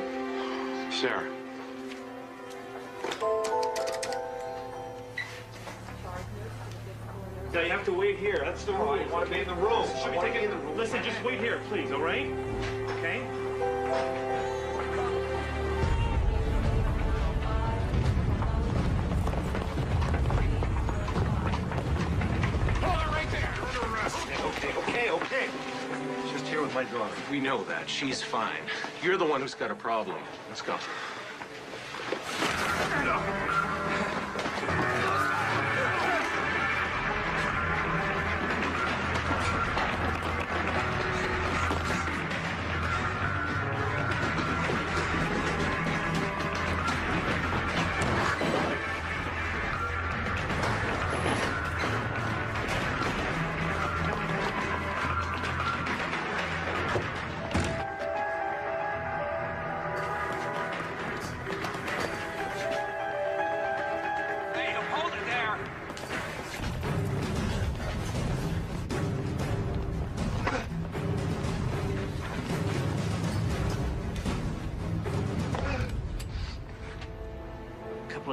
Sarah. Yeah, you have to wait here. That's the rule. I want to be in the room. Should we take it? Listen, just wait here, please, all right? Okay? Okay. Just here with my daughter. We know that. She's fine. You're the one who's got a problem. Let's go.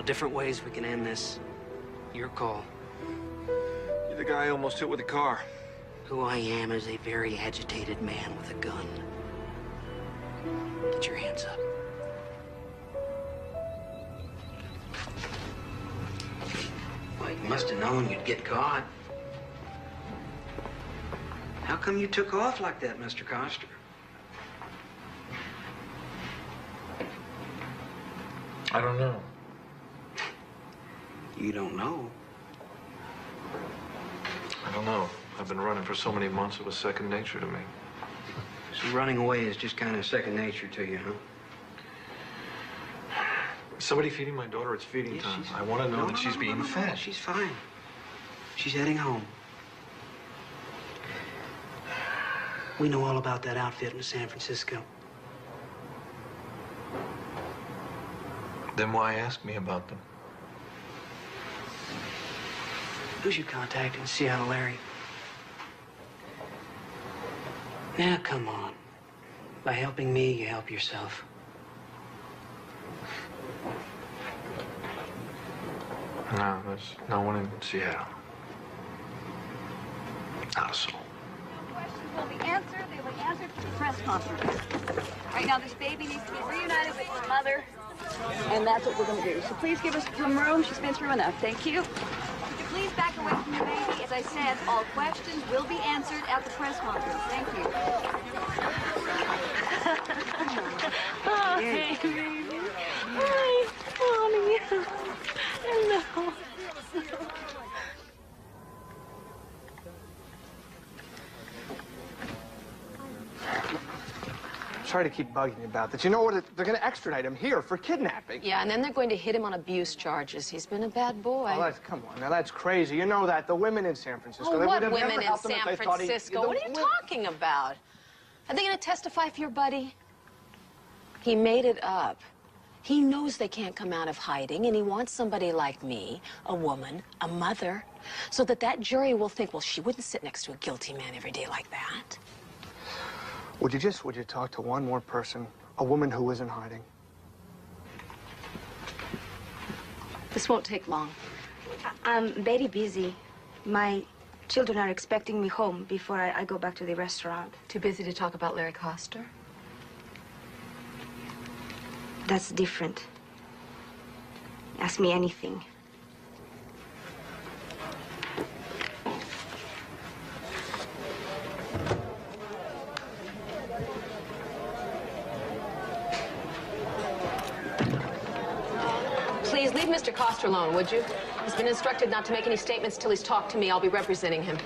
Different ways we can end this. Your call. You're the guy I almost hit with a car. Who I am is a very agitated man with a gun. Get your hands up. Well, you must have known you'd get caught. How come you took off like that, Mr. Coster? I don't know. You don't know. I don't know. I've been running for so many months, it was second nature to me. So running away is just kind of second nature to you, huh? Is somebody feeding my daughter? It's feeding time. I want to know that she's being fed. She's fine. She's heading home. We know all about that outfit in San Francisco. Then why ask me about them? Who's your contact in Seattle, Larry? Now, come on. By helping me, you help yourself. No, there's no one in Seattle. Not a soul. Questions will be answered. They will be answered for the press conference. Right now, this baby needs to be reunited with his mother, and that's what we're going to do. So please give us some room. She's been through enough. Thank you. Would you please back away from the baby? As I said, all questions will be answered at the press conference. Thank you. Oh, hey, baby. Hi, honey. Hello. Sorry to keep bugging you about that. You know what? They're going to extradite him here for kidnapping. Yeah, and then they're going to hit him on abuse charges. He's been a bad boy. Oh, come on. Now, that's crazy. You know that. The women in San Francisco. Oh, they what would have women never in helped him if San they thought Francisco? What are you talking about? Are they going to testify for your buddy? He made it up. He knows they can't come out of hiding, and he wants somebody like me, a woman, a mother, so that jury will think, well, she wouldn't sit next to a guilty man every day like that. Would you talk to one more person, a woman who is in hiding? This won't take long. I'm very busy. My children are expecting me home before I go back to the restaurant. Too busy to talk about Larry Coster? That's different. Ask me anything. Please leave Mr. Coster alone, would you? He's been instructed not to make any statements till he's talked to me. I'll be representing him.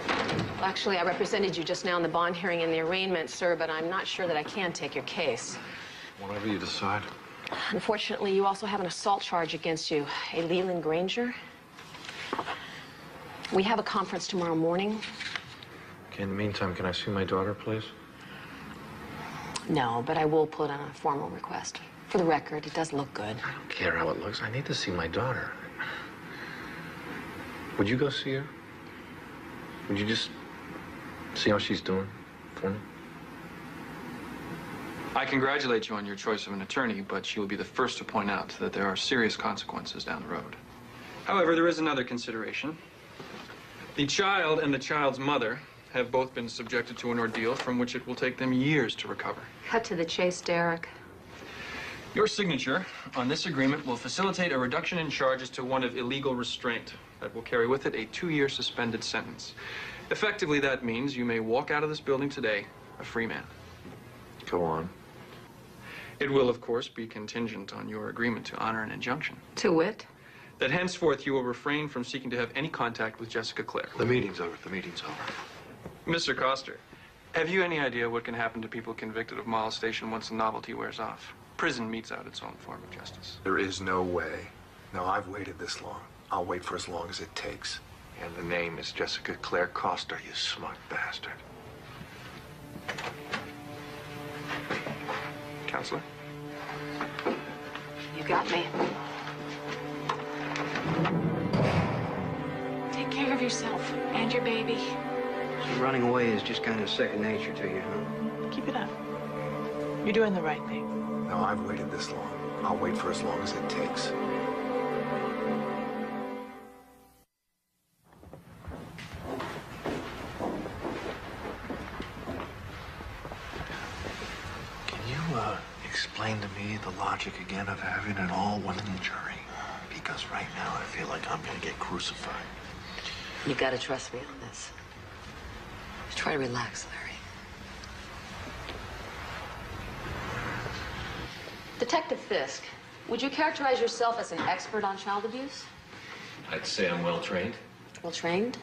Well, actually, I represented you just now in the bond hearing and the arraignment, sir, but I'm not sure that I can take your case. Whatever you decide. Unfortunately, you also have an assault charge against you, a Leland Granger. We have a conference tomorrow morning. Okay, in the meantime, can I see my daughter, please? No, but I will put on a formal request. For the record, it does look good. I don't care how it looks. I need to see my daughter. Would you go see her? Would you just see how she's doing for me? I congratulate you on your choice of an attorney, but she will be the first to point out that there are serious consequences down the road. However, there is another consideration. The child and the child's mother have both been subjected to an ordeal from which it will take them years to recover. Cut to the chase, Derek. Your signature on this agreement will facilitate a reduction in charges to one of illegal restraint that will carry with it a 2-year suspended sentence. Effectively, that means you may walk out of this building today a free man. Go on. It will, of course, be contingent on your agreement to honor an injunction. To wit? That henceforth you will refrain from seeking to have any contact with Jessica Clare. The meeting's over. The meeting's over. Mr. Coster, have you any idea what can happen to people convicted of molestation once the novelty wears off? Prison metes out its own form of justice. There is no way. No, I've waited this long. I'll wait for as long as it takes. And the name is Jessica Clare Coster, you smug bastard. Counselor? You got me. Take care of yourself and your baby. So running away is just kind of second nature to you, huh? Keep it up. You're doing the right thing. No, I've waited this long. I'll wait for as long as it takes. Can you, explain to me the logic again of having an all-women jury? Because right now I feel like I'm gonna get crucified. You gotta trust me on this. Try to relax, Larry. Detective Fisk, would you characterize yourself as an expert on child abuse? I'd say I'm well trained. Well trained?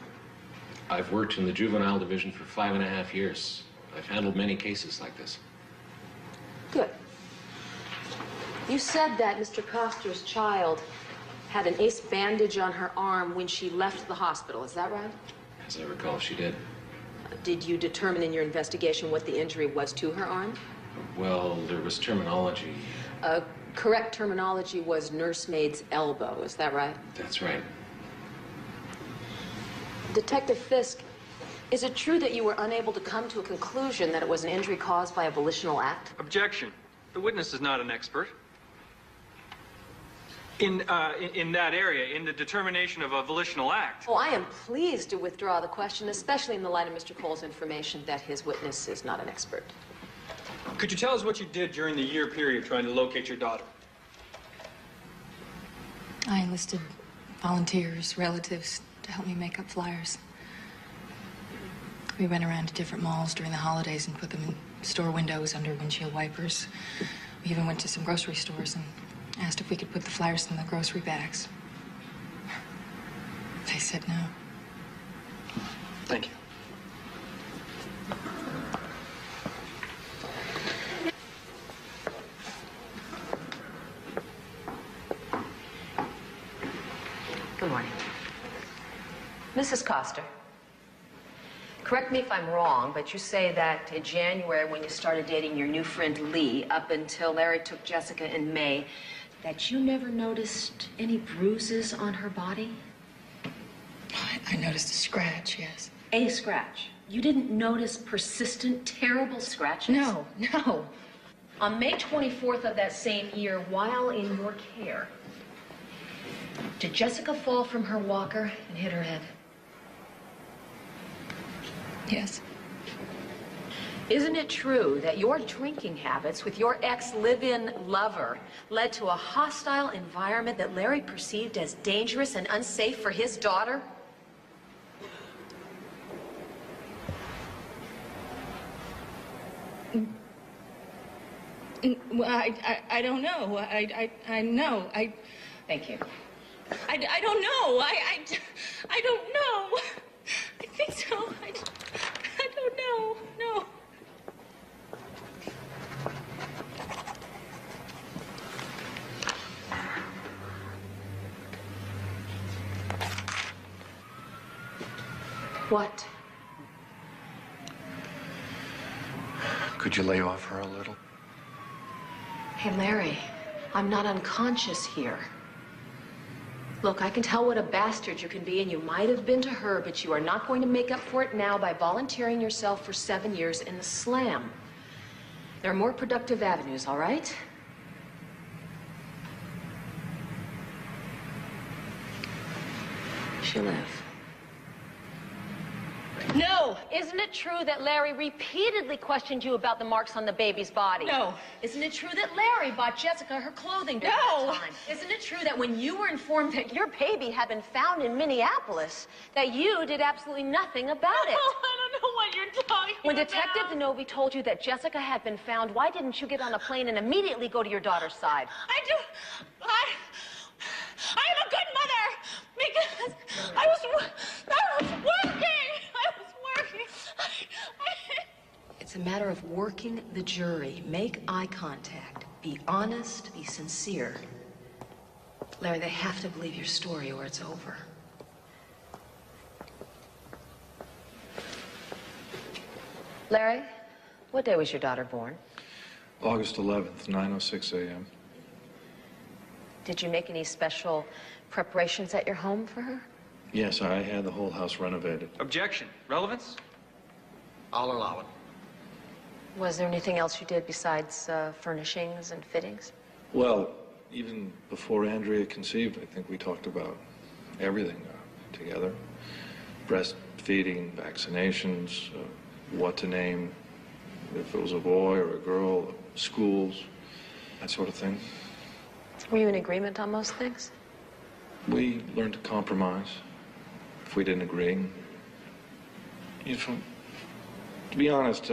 I've worked in the juvenile division for 5.5 years. I've handled many cases like this. Good. You said that Mr. Coster's child had an ace bandage on her arm when she left the hospital. Is that right? As I recall, she did. Did you determine in your investigation what the injury was to her arm? Well, there was terminology. Correct terminology was nursemaid's elbow. Is that right? That's right. Detective Fisk, is it true that you were unable to come to a conclusion that it was an injury caused by a volitional act? Objection. The witness is not an expert. In that area, in the determination of a volitional act. Oh, I am pleased to withdraw the question, especially in the light of Mr. Cole's information that his witness is not an expert. Could you tell us what you did during the year period trying to locate your daughter? I enlisted volunteers, relatives, to help me make up flyers. We went around to different malls during the holidays and put them in store windows under windshield wipers. We even went to some grocery stores and asked if we could put the flyers in the grocery bags. They said no. Thank you. Good morning. Mrs. Coster, correct me if I'm wrong, but you say that in January when you started dating your new friend Lee, up until Larry took Jessica in May, that you never noticed any bruises on her body? I noticed a scratch, yes. A scratch? You didn't notice persistent, terrible scratches? No, no. On May 24th of that same year, while in your care, did Jessica fall from her walker and hit her head? Yes. Isn't it true that your drinking habits with your ex-live-in lover led to a hostile environment that Larry perceived as dangerous and unsafe for his daughter? Well, I don't know. I know. Thank you. I don't know. I don't know. I think so. I don't know. No. What? Could you lay off her a little? Hey, Larry, I'm not unconscious here. Look, I can tell what a bastard you can be, and you might have been to her, but you are not going to make up for it now by volunteering yourself for 7 years in the slam. There are more productive avenues, all right? She'll live. No. Isn't it true that Larry repeatedly questioned you about the marks on the baby's body? No. Isn't it true that Larry bought Jessica her clothing during that time? Isn't it true that when you were informed that your baby had been found in Minneapolis, that you did absolutely nothing about it? Oh, I don't know what you're talking When about. Detective Denovi told you that Jessica had been found, why didn't you get on a plane and immediately go to your daughter's side? I am a good mother because I was working. It's a matter of working the jury. Make eye contact. Be honest. Be sincere. Larry, they have to believe your story or it's over. Larry, what day was your daughter born? August 11th, 9:06 a.m. Did you make any special preparations at your home for her? Yes, I had the whole house renovated. Objection. Relevance? I'll allow it. Was there anything else you did besides furnishings and fittings? Well, even before Andrea conceived, I think we talked about everything together. Breastfeeding, vaccinations, what to name, if it was a boy or a girl, schools, that sort of thing. Were you in agreement on most things? We learned to compromise if we didn't agree. You know, to be honest,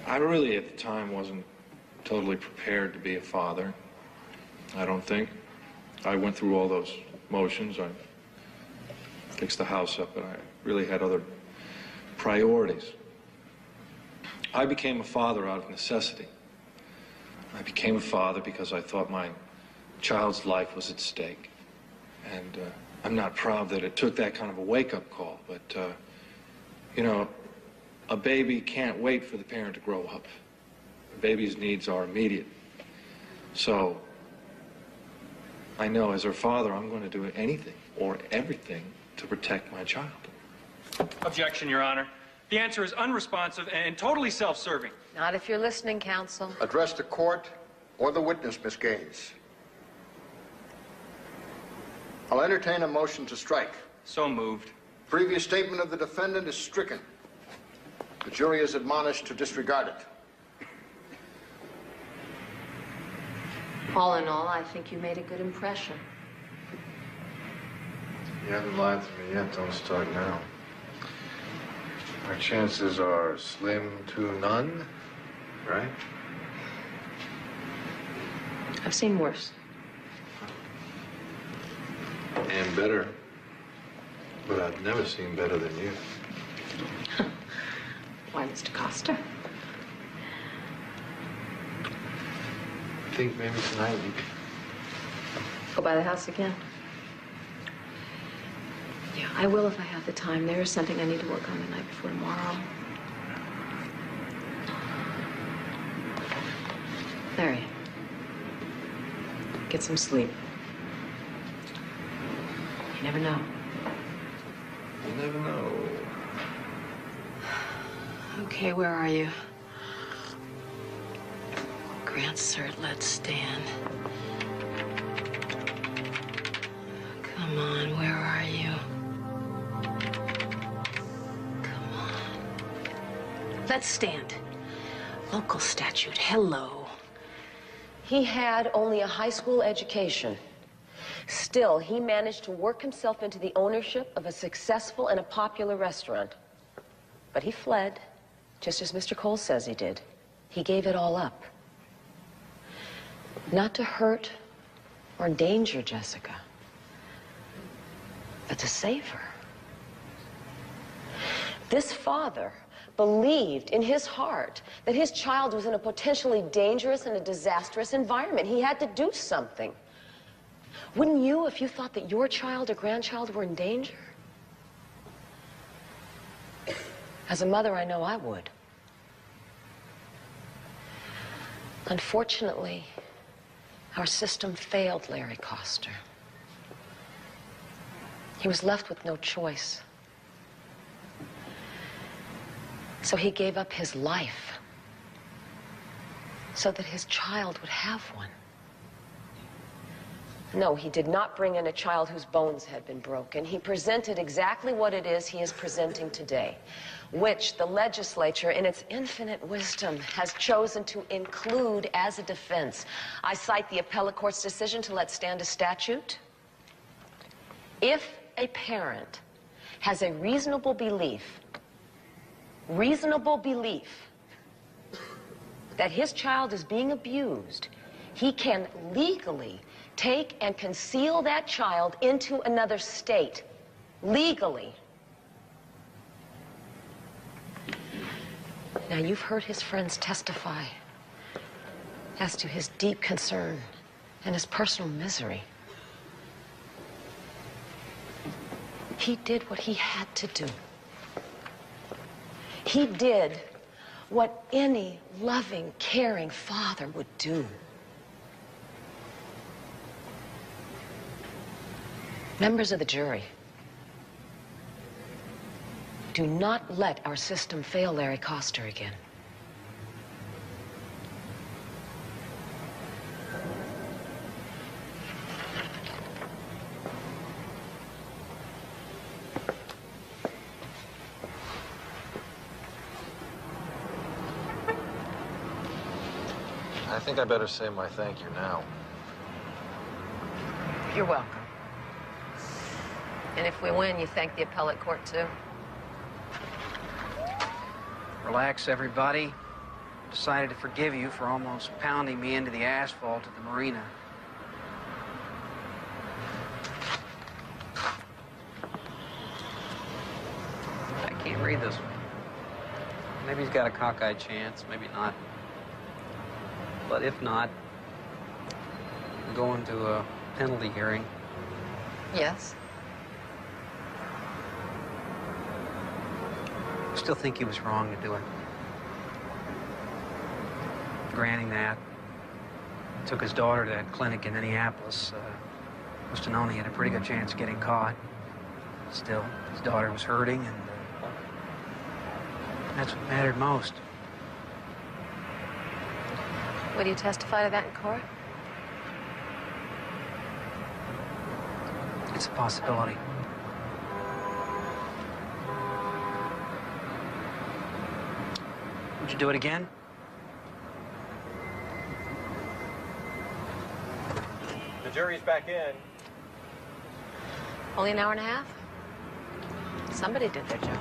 I really at the time wasn't totally prepared to be a father. I don't think. I went through all those motions. I fixed the house up, and I really had other priorities. I became a father out of necessity. I became a father because I thought my child's life was at stake. And I'm not proud that it took that kind of a wake-up call, but, you know, a baby can't wait for the parent to grow up. A baby's needs are immediate. So, I know as her father, I'm going to do anything or everything to protect my child. Objection, Your Honor. The answer is unresponsive and totally self-serving. Not if you're listening, counsel. Address the court or the witness, Miss Gaines. I'll entertain a motion to strike. So moved. Previous statement of the defendant is stricken. The jury is admonished to disregard it. All in all, I think you made a good impression. You haven't lied to me yet. Don't start now. Our chances are slim to none, right? I've seen worse. And better. But I've never seen better than you. Why, Mr. Costa? I think maybe tonight we could... Go by the house again? Yeah, I will if I have the time. There is something I need to work on the night before tomorrow. Larry, get some sleep. You never know. You never know. Okay, where are you? Grant cert, let's stand. Come on, where are you? Come on. Let's stand. Local statute, hello. He had only a high school education. Still, he managed to work himself into the ownership of a successful and a popular restaurant. But he fled, just as Mr. Cole says he did. He gave it all up. Not to hurt or endanger Jessica, but to save her. This father believed in his heart that his child was in a potentially dangerous and a disastrous environment. He had to do something. Wouldn't you if you thought that your child or grandchild were in danger? As a mother, I know I would. Unfortunately, our system failed Larry Coster. He was left with no choice. So he gave up his life so that his child would have one. No, he did not bring in a child whose bones had been broken. He presented exactly what it is he is presenting today, which the legislature, in its infinite wisdom, has chosen to include as a defense. I cite the appellate court's decision to let stand a statute. If a parent has a reasonable belief that his child is being abused, he can legally take and conceal that child into another state, legally. Now, you've heard his friends testify as to his deep concern and his personal misery. He did what he had to do. He did what any loving, caring father would do. Members of the jury, do not let our system fail Larry Coster again. I think I better say my thank you now. You're welcome. And if we win, you thank the appellate court, too? Relax, everybody. Decided to forgive you for almost pounding me into the asphalt at the marina. I can't read this one. Maybe he's got a cockeyed chance, maybe not. But if not, we're going to a penalty hearing. Yes. I still think he was wrong to do it. Granting that, took his daughter to that clinic in Minneapolis. Must have known he had a pretty good chance of getting caught. Still, his daughter was hurting, and that's what mattered most. Will you testify to that in court? It's a possibility. Would you do it again? The jury's back in. Only an hour and a half? Somebody did their job.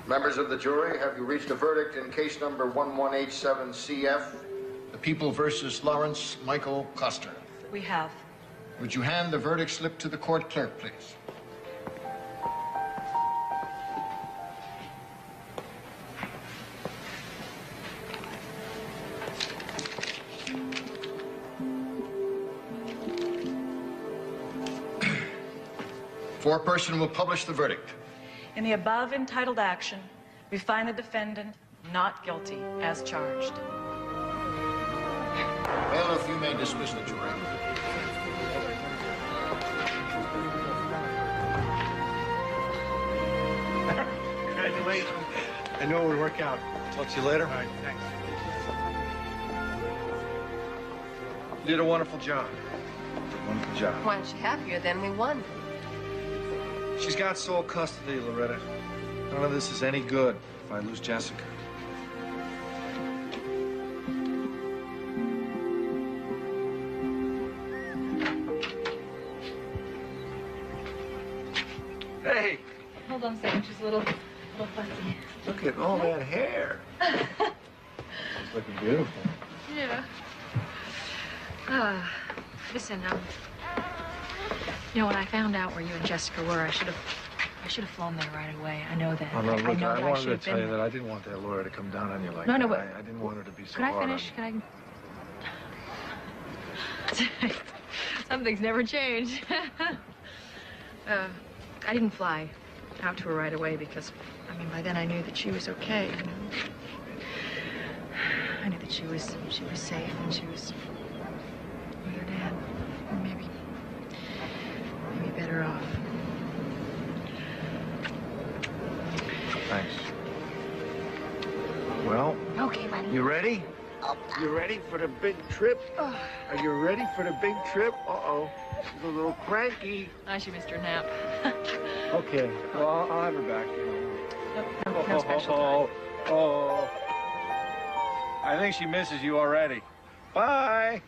Members of the jury, have you reached a verdict in case number 1187CF, the People versus Lawrence Michael Coster? We have. Would you hand the verdict slip to the court clerk, please? Foreperson will publish the verdict. In the above entitled action, we find the defendant not guilty as charged. Bailiff, you may dismiss the jury. Congratulations. I know it would work out. Talk to you later. All right, thanks. You did a wonderful job. Wonderful job. Why aren't you happier then? We won. She's got sole custody, Loretta. None of this is any good if I lose Jessica. Hey, Hold on a second, she's a little fussy. look at all that hair. It's looking beautiful. Yeah. Listen, you know, when I found out where you and Jessica were, I should have flown there right away. I know that. Oh, no, look, know I that wanted should to have tell you been. that I didn't want that lawyer to come down on you like No, that. no, but I didn't want her to be so Could I hard finish? on Can I? Some things never change. I didn't fly out to her right away because, I mean, by then I knew that she was okay. You know? I knew that she was safe and she was with her dad. Or maybe better off. Thanks. Well, Okay, buddy. You ready? You ready for the big trip? Are you ready for the big trip? Uh-oh. She's a little cranky. I should missed her nap. Okay. Well, I'll have her back. No special time. Oh. I think she misses you already. Bye.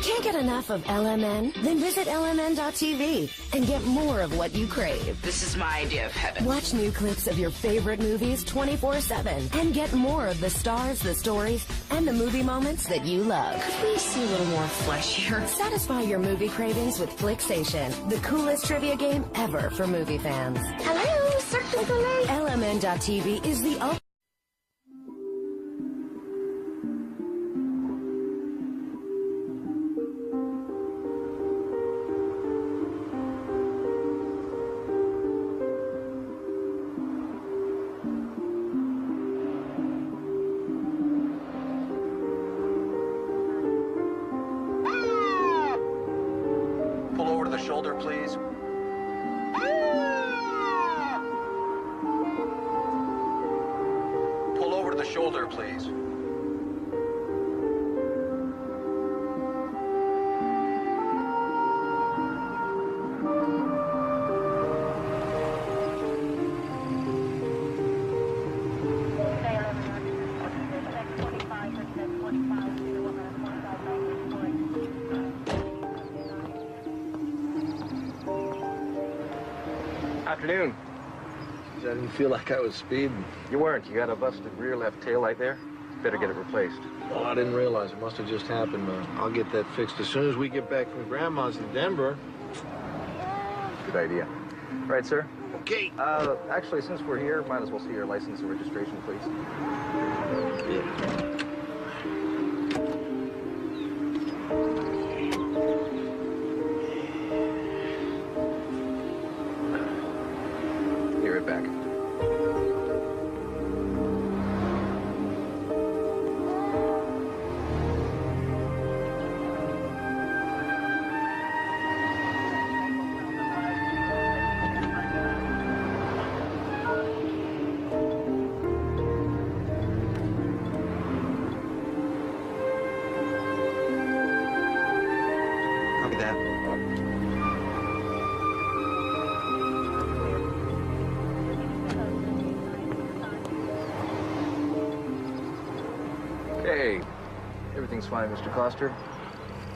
Can't get enough of LMN? Then visit LMN.tv and get more of what you crave. This is my idea of heaven. Watch new clips of your favorite movies 24/7 and get more of the stars, the stories, and the movie moments that you love. Could we see a little more flesh here? Satisfy your movie cravings with Flixation, the coolest trivia game ever for movie fans. Hello, Cirque du Soleil. LMN.tv is the ultimate. Pull over to the shoulder, please. Pull over to the shoulder, please. Afternoon. I didn't feel like I was speeding. You weren't. You got a busted rear left tail light there. Better get it replaced. Oh, I didn't realize. It must have just happened, man. I'll get that fixed as soon as we get back from Grandma's in Denver. Good idea. Right, sir? Okay. Actually, since we're here, might as well see your license and registration, please. Be right back. Copy that. Okay. Everything's fine, Mr. Coster.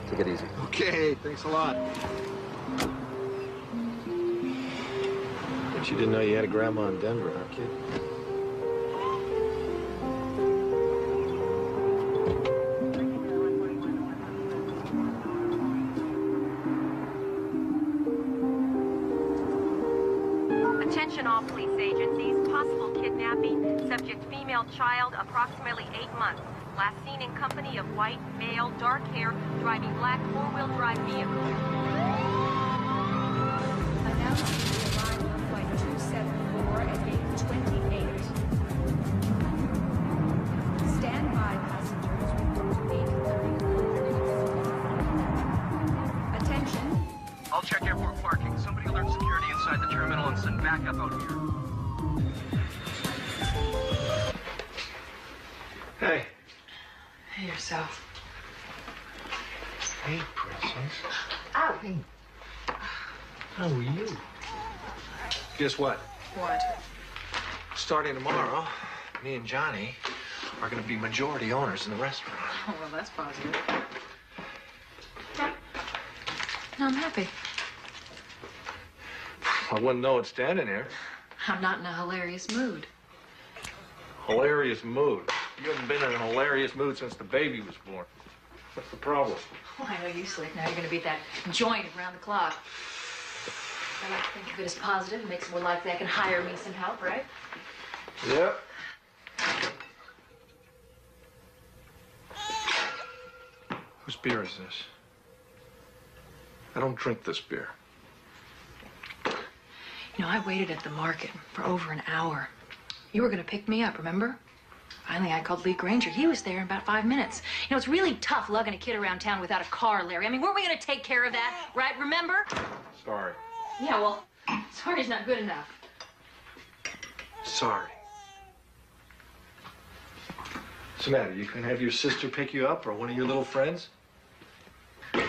Take it easy. Okay, thanks a lot. Bet you didn't know you had a grandma in Denver, huh, kid? Attention all police agencies. Possible kidnapping. Subject female child, approximately 8 months. Last seen in company of white, male, dark hair, driving black four-wheel drive vehicle. Announcing the arrival of flight 274 at gate 28. Standby passengers report to 8:30. Attention. I'll check airport parking. Somebody alert security inside the terminal and send backup out here. Hey. Hey, yourself. Hey, princess. Ow. Hey. How are you? Guess what? What? Starting tomorrow, me and Johnny are going to be majority owners in the restaurant. Oh, well, that's positive. No, I'm happy. I wouldn't know it standing there. I'm not in a hilarious mood. Hilarious mood. You haven't been in a hilarious mood since the baby was born. What's the problem? Well, I know you slick. Now you're going to be at that joint around the clock. I like to think of it as positive. It makes it more likely I can hire me some help, right? Yep. Whose beer is this? I don't drink this beer. You know, I waited at the market for over an hour. You were going to pick me up, remember? Finally, I called Lee Granger. He was there in about 5 minutes. You know, it's really tough lugging a kid around town without a car, Larry. I mean, weren't we going to take care of that, right? Remember? Sorry. Yeah, well, sorry's not good enough. Sorry. What's the matter? You can have your sister pick you up or one of your little friends? I'm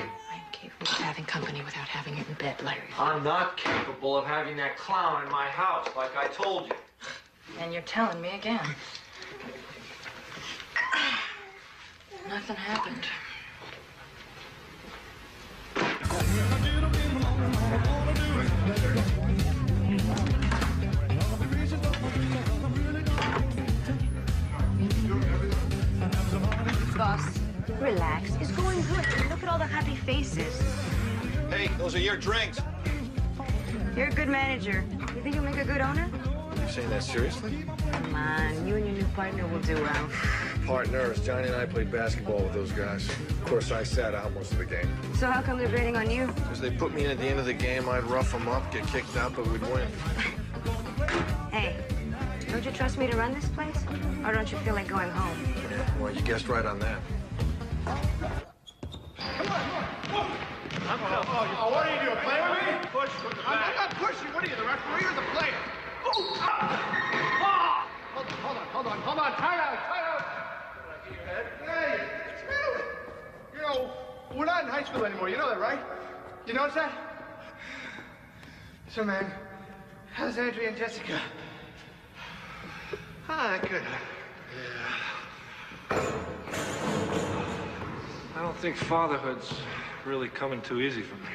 capable of having company without having it in bed, Larry. I'm not capable of having that clown in my house, like I told you. And you're telling me again. Nothing happened. Boss, relax. It's going good. Look at all the happy faces. Hey, those are your drinks. You're a good manager. You think you'll make a good owner? You saying that seriously? Come on, you and your new partner will do well. Partners, Johnny and I played basketball with those guys. Of course, I sat out most of the game. So how come they're betting on you? Because they put me in at the end of the game, I'd rough them up, get kicked out, but we'd win. Hey, don't you trust me to run this place? Or don't you feel like going home? Yeah, well, you guessed right on that. Oh, what are you doing? Play with me? Push from the back. I'm not pushing. What are you, the referee or the player? Oh! Ah! Hold on. Time out. Hey, Smith! You know, we're not in high school anymore. You know that, right? You notice that? So, man, how's Andrea and Jessica? Ah, good. I don't think fatherhood's really coming too easy for me.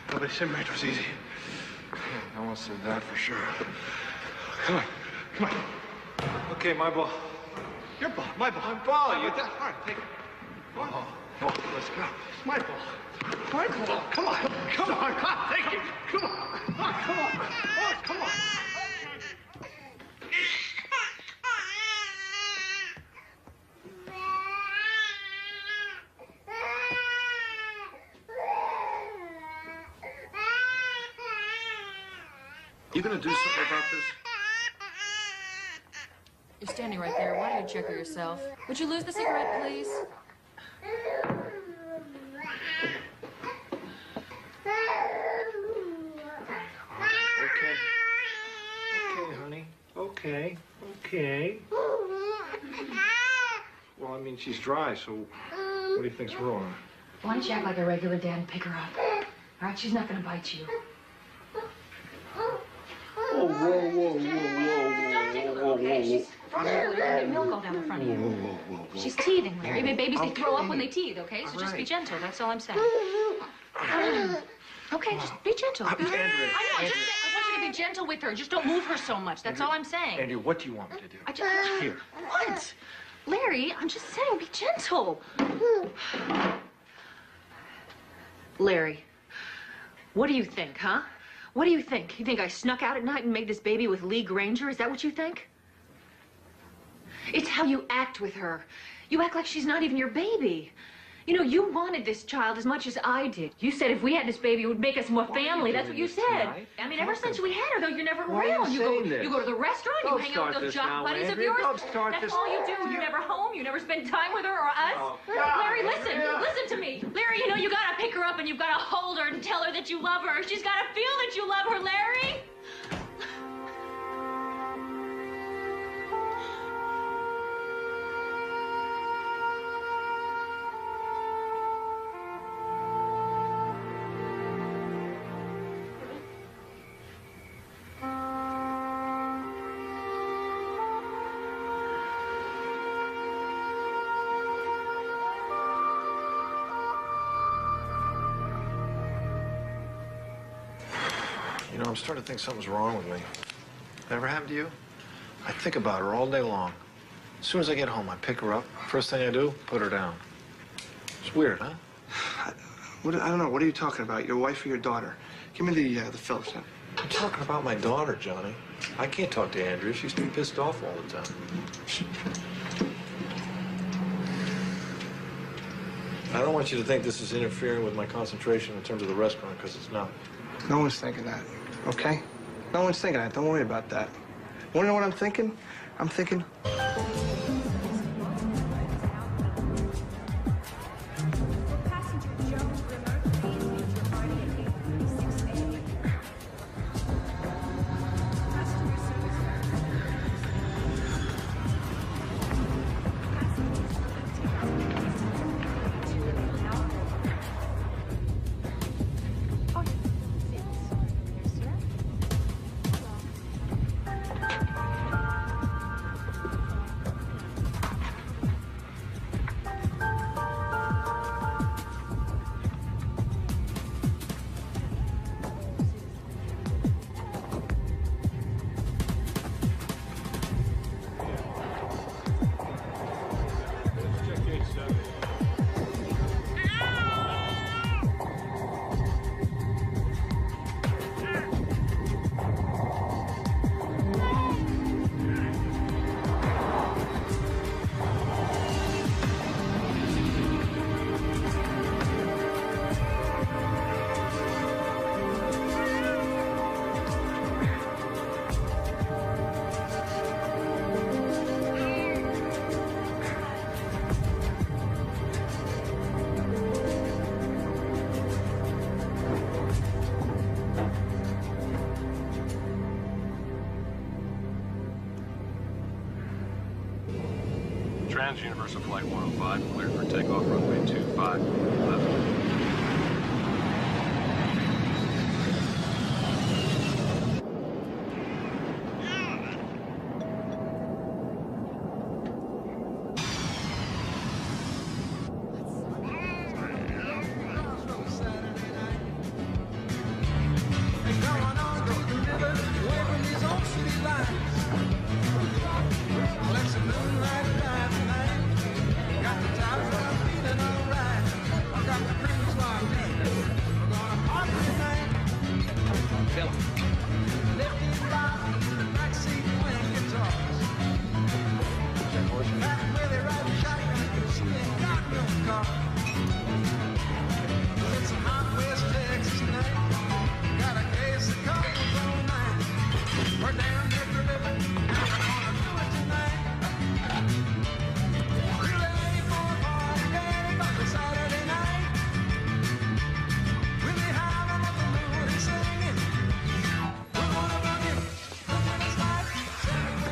Nobody said marriage was easy. No one said that for sure. Come on. Okay, my ball. Your ball, my ball. My ball, All right, take it. Come on. Let's go. My ball. My ball. Come on. Take it. Come on. Come on. You gonna do something about this? You're standing right there. Why don't you check her yourself? Would you lose the cigarette, please? Okay. Okay, honey. Okay. Well, I mean, she's dry, so what do you think's wrong? Why don't you act like a regular dad and pick her up? All right, she's not going to bite you. Whoa. She's frustrated. You're gonna get milk all down the front of you. She's teething, Larry. Babies, they throw up when they teeth, okay? So just be gentle. That's all I'm saying. Okay, just be gentle. Andrea, I know. I want you to be gentle with her. Just don't move her so much. That's all I'm saying. Andrea, what do you want me to do? Here. What? Larry, I'm just saying, be gentle. Larry, what do you think, huh? What do you think? You think I snuck out at night and made this baby with Lee Granger? Is that what you think? It's how you act with her. You act like she's not even your baby. You know, you wanted this child as much as I did. You said if we had this baby, it would make us more family. That's what you said. Tonight? I mean, ever since we had her, though, you're never Why are around. you You saying this? go to the restaurant, Don't you hang out with start those this jock now, buddies of Andrea. yours. Don't start That's this. all you do. You're never home. You never spend time with her or us. Oh, Larry, listen to me. Larry, you know, you gotta pick her up and you've gotta hold her and tell her that you love her. She's gotta feel that you love her, Larry. You know, I'm starting to think something's wrong with me. That ever happened to you? I think about her all day long. As soon as I get home, I pick her up. First thing I do, put her down. It's weird, huh? I don't know. What are you talking about? Your wife or your daughter? Give me the Phillips then. I'm talking about my daughter, Johnny. I can't talk to Andrea. She's too pissed off all the time. I don't want you to think this is interfering with my concentration in terms of the restaurant, because it's not. No one's thinking that, okay? No one's thinking that. Don't worry about that. Want to know what I'm thinking? I'm thinking, descend to Universal Flight 105, cleared for takeoff, runway 25 left.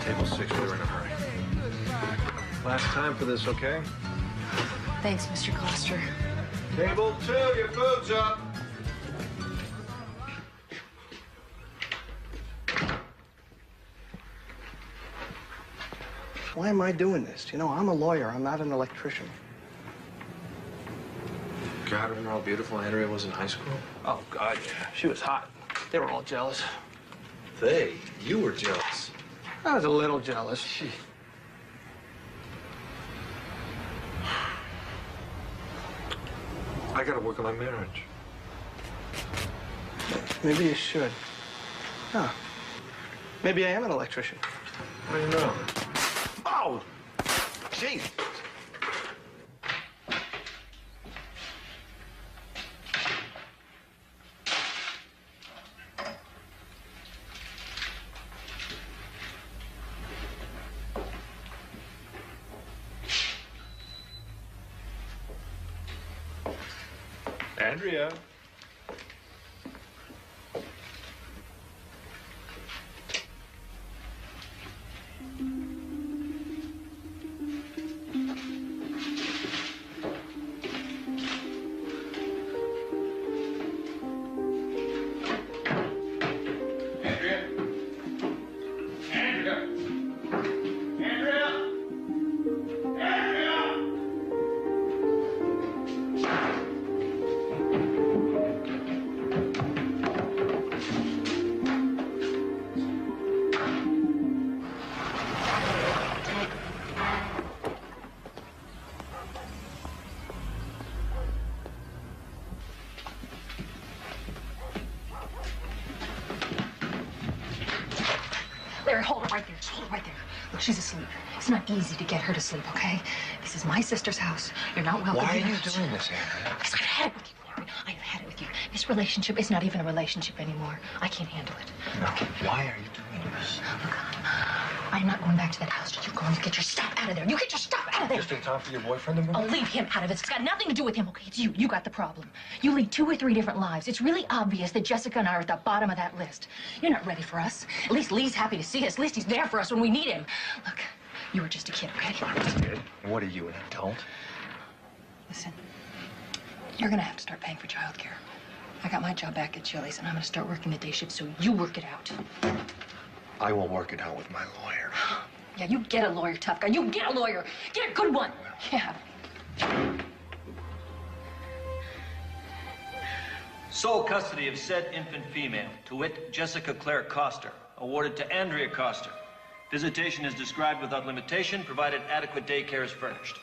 Table 6, we're in a hurry. Last time for this, okay? Thanks, Mr. Coster. Table 2, your food's up. Why am I doing this? You know, I'm a lawyer. I'm not an electrician. God, remember how beautiful Andrea was in high school? Oh, God, yeah. She was hot. They were all jealous. They? You were jealous. I was a little jealous. I gotta work on my marriage. Maybe you should. Huh. Maybe I am an electrician. How do you know? Oh! Gee! Andrea. Larry, hold it right there. Just hold it right there. Look, she's asleep. It's not easy to get her to sleep, okay? This is my sister's house. You're not welcome. Why are here. you doing this, Andrea? Because I've had it with you, Larry. I've had it with you. This relationship is not even a relationship anymore. I can't handle it. No. Why are you doing this? Look, I'm not going back to that house. You go and get your stuff out of there. You get your stuff out of there. Just in time for your boyfriend to move? I'll leave him out of it. It's got nothing to do with him, okay? It's you. You got the problem. You lead 2 or 3 different lives. It's really obvious that Jessica and I are at the bottom of that list. You're not ready for us. At least Lee's happy to see us. At least he's there for us when we need him. Look, you were just a kid, okay? I was a kid. What are you, an adult? Listen, you're gonna have to start paying for childcare. I got my job back at Chili's, and I'm gonna start working the day shift, so you work it out. I will work it out with my lawyer. Yeah, you get a lawyer, tough guy. You get a lawyer. Get a good one. Yeah. Sole custody of said infant female, to wit, Jessica Claire Coster, awarded to Andrea Coster. Visitation is described without limitation, provided adequate daycare is furnished.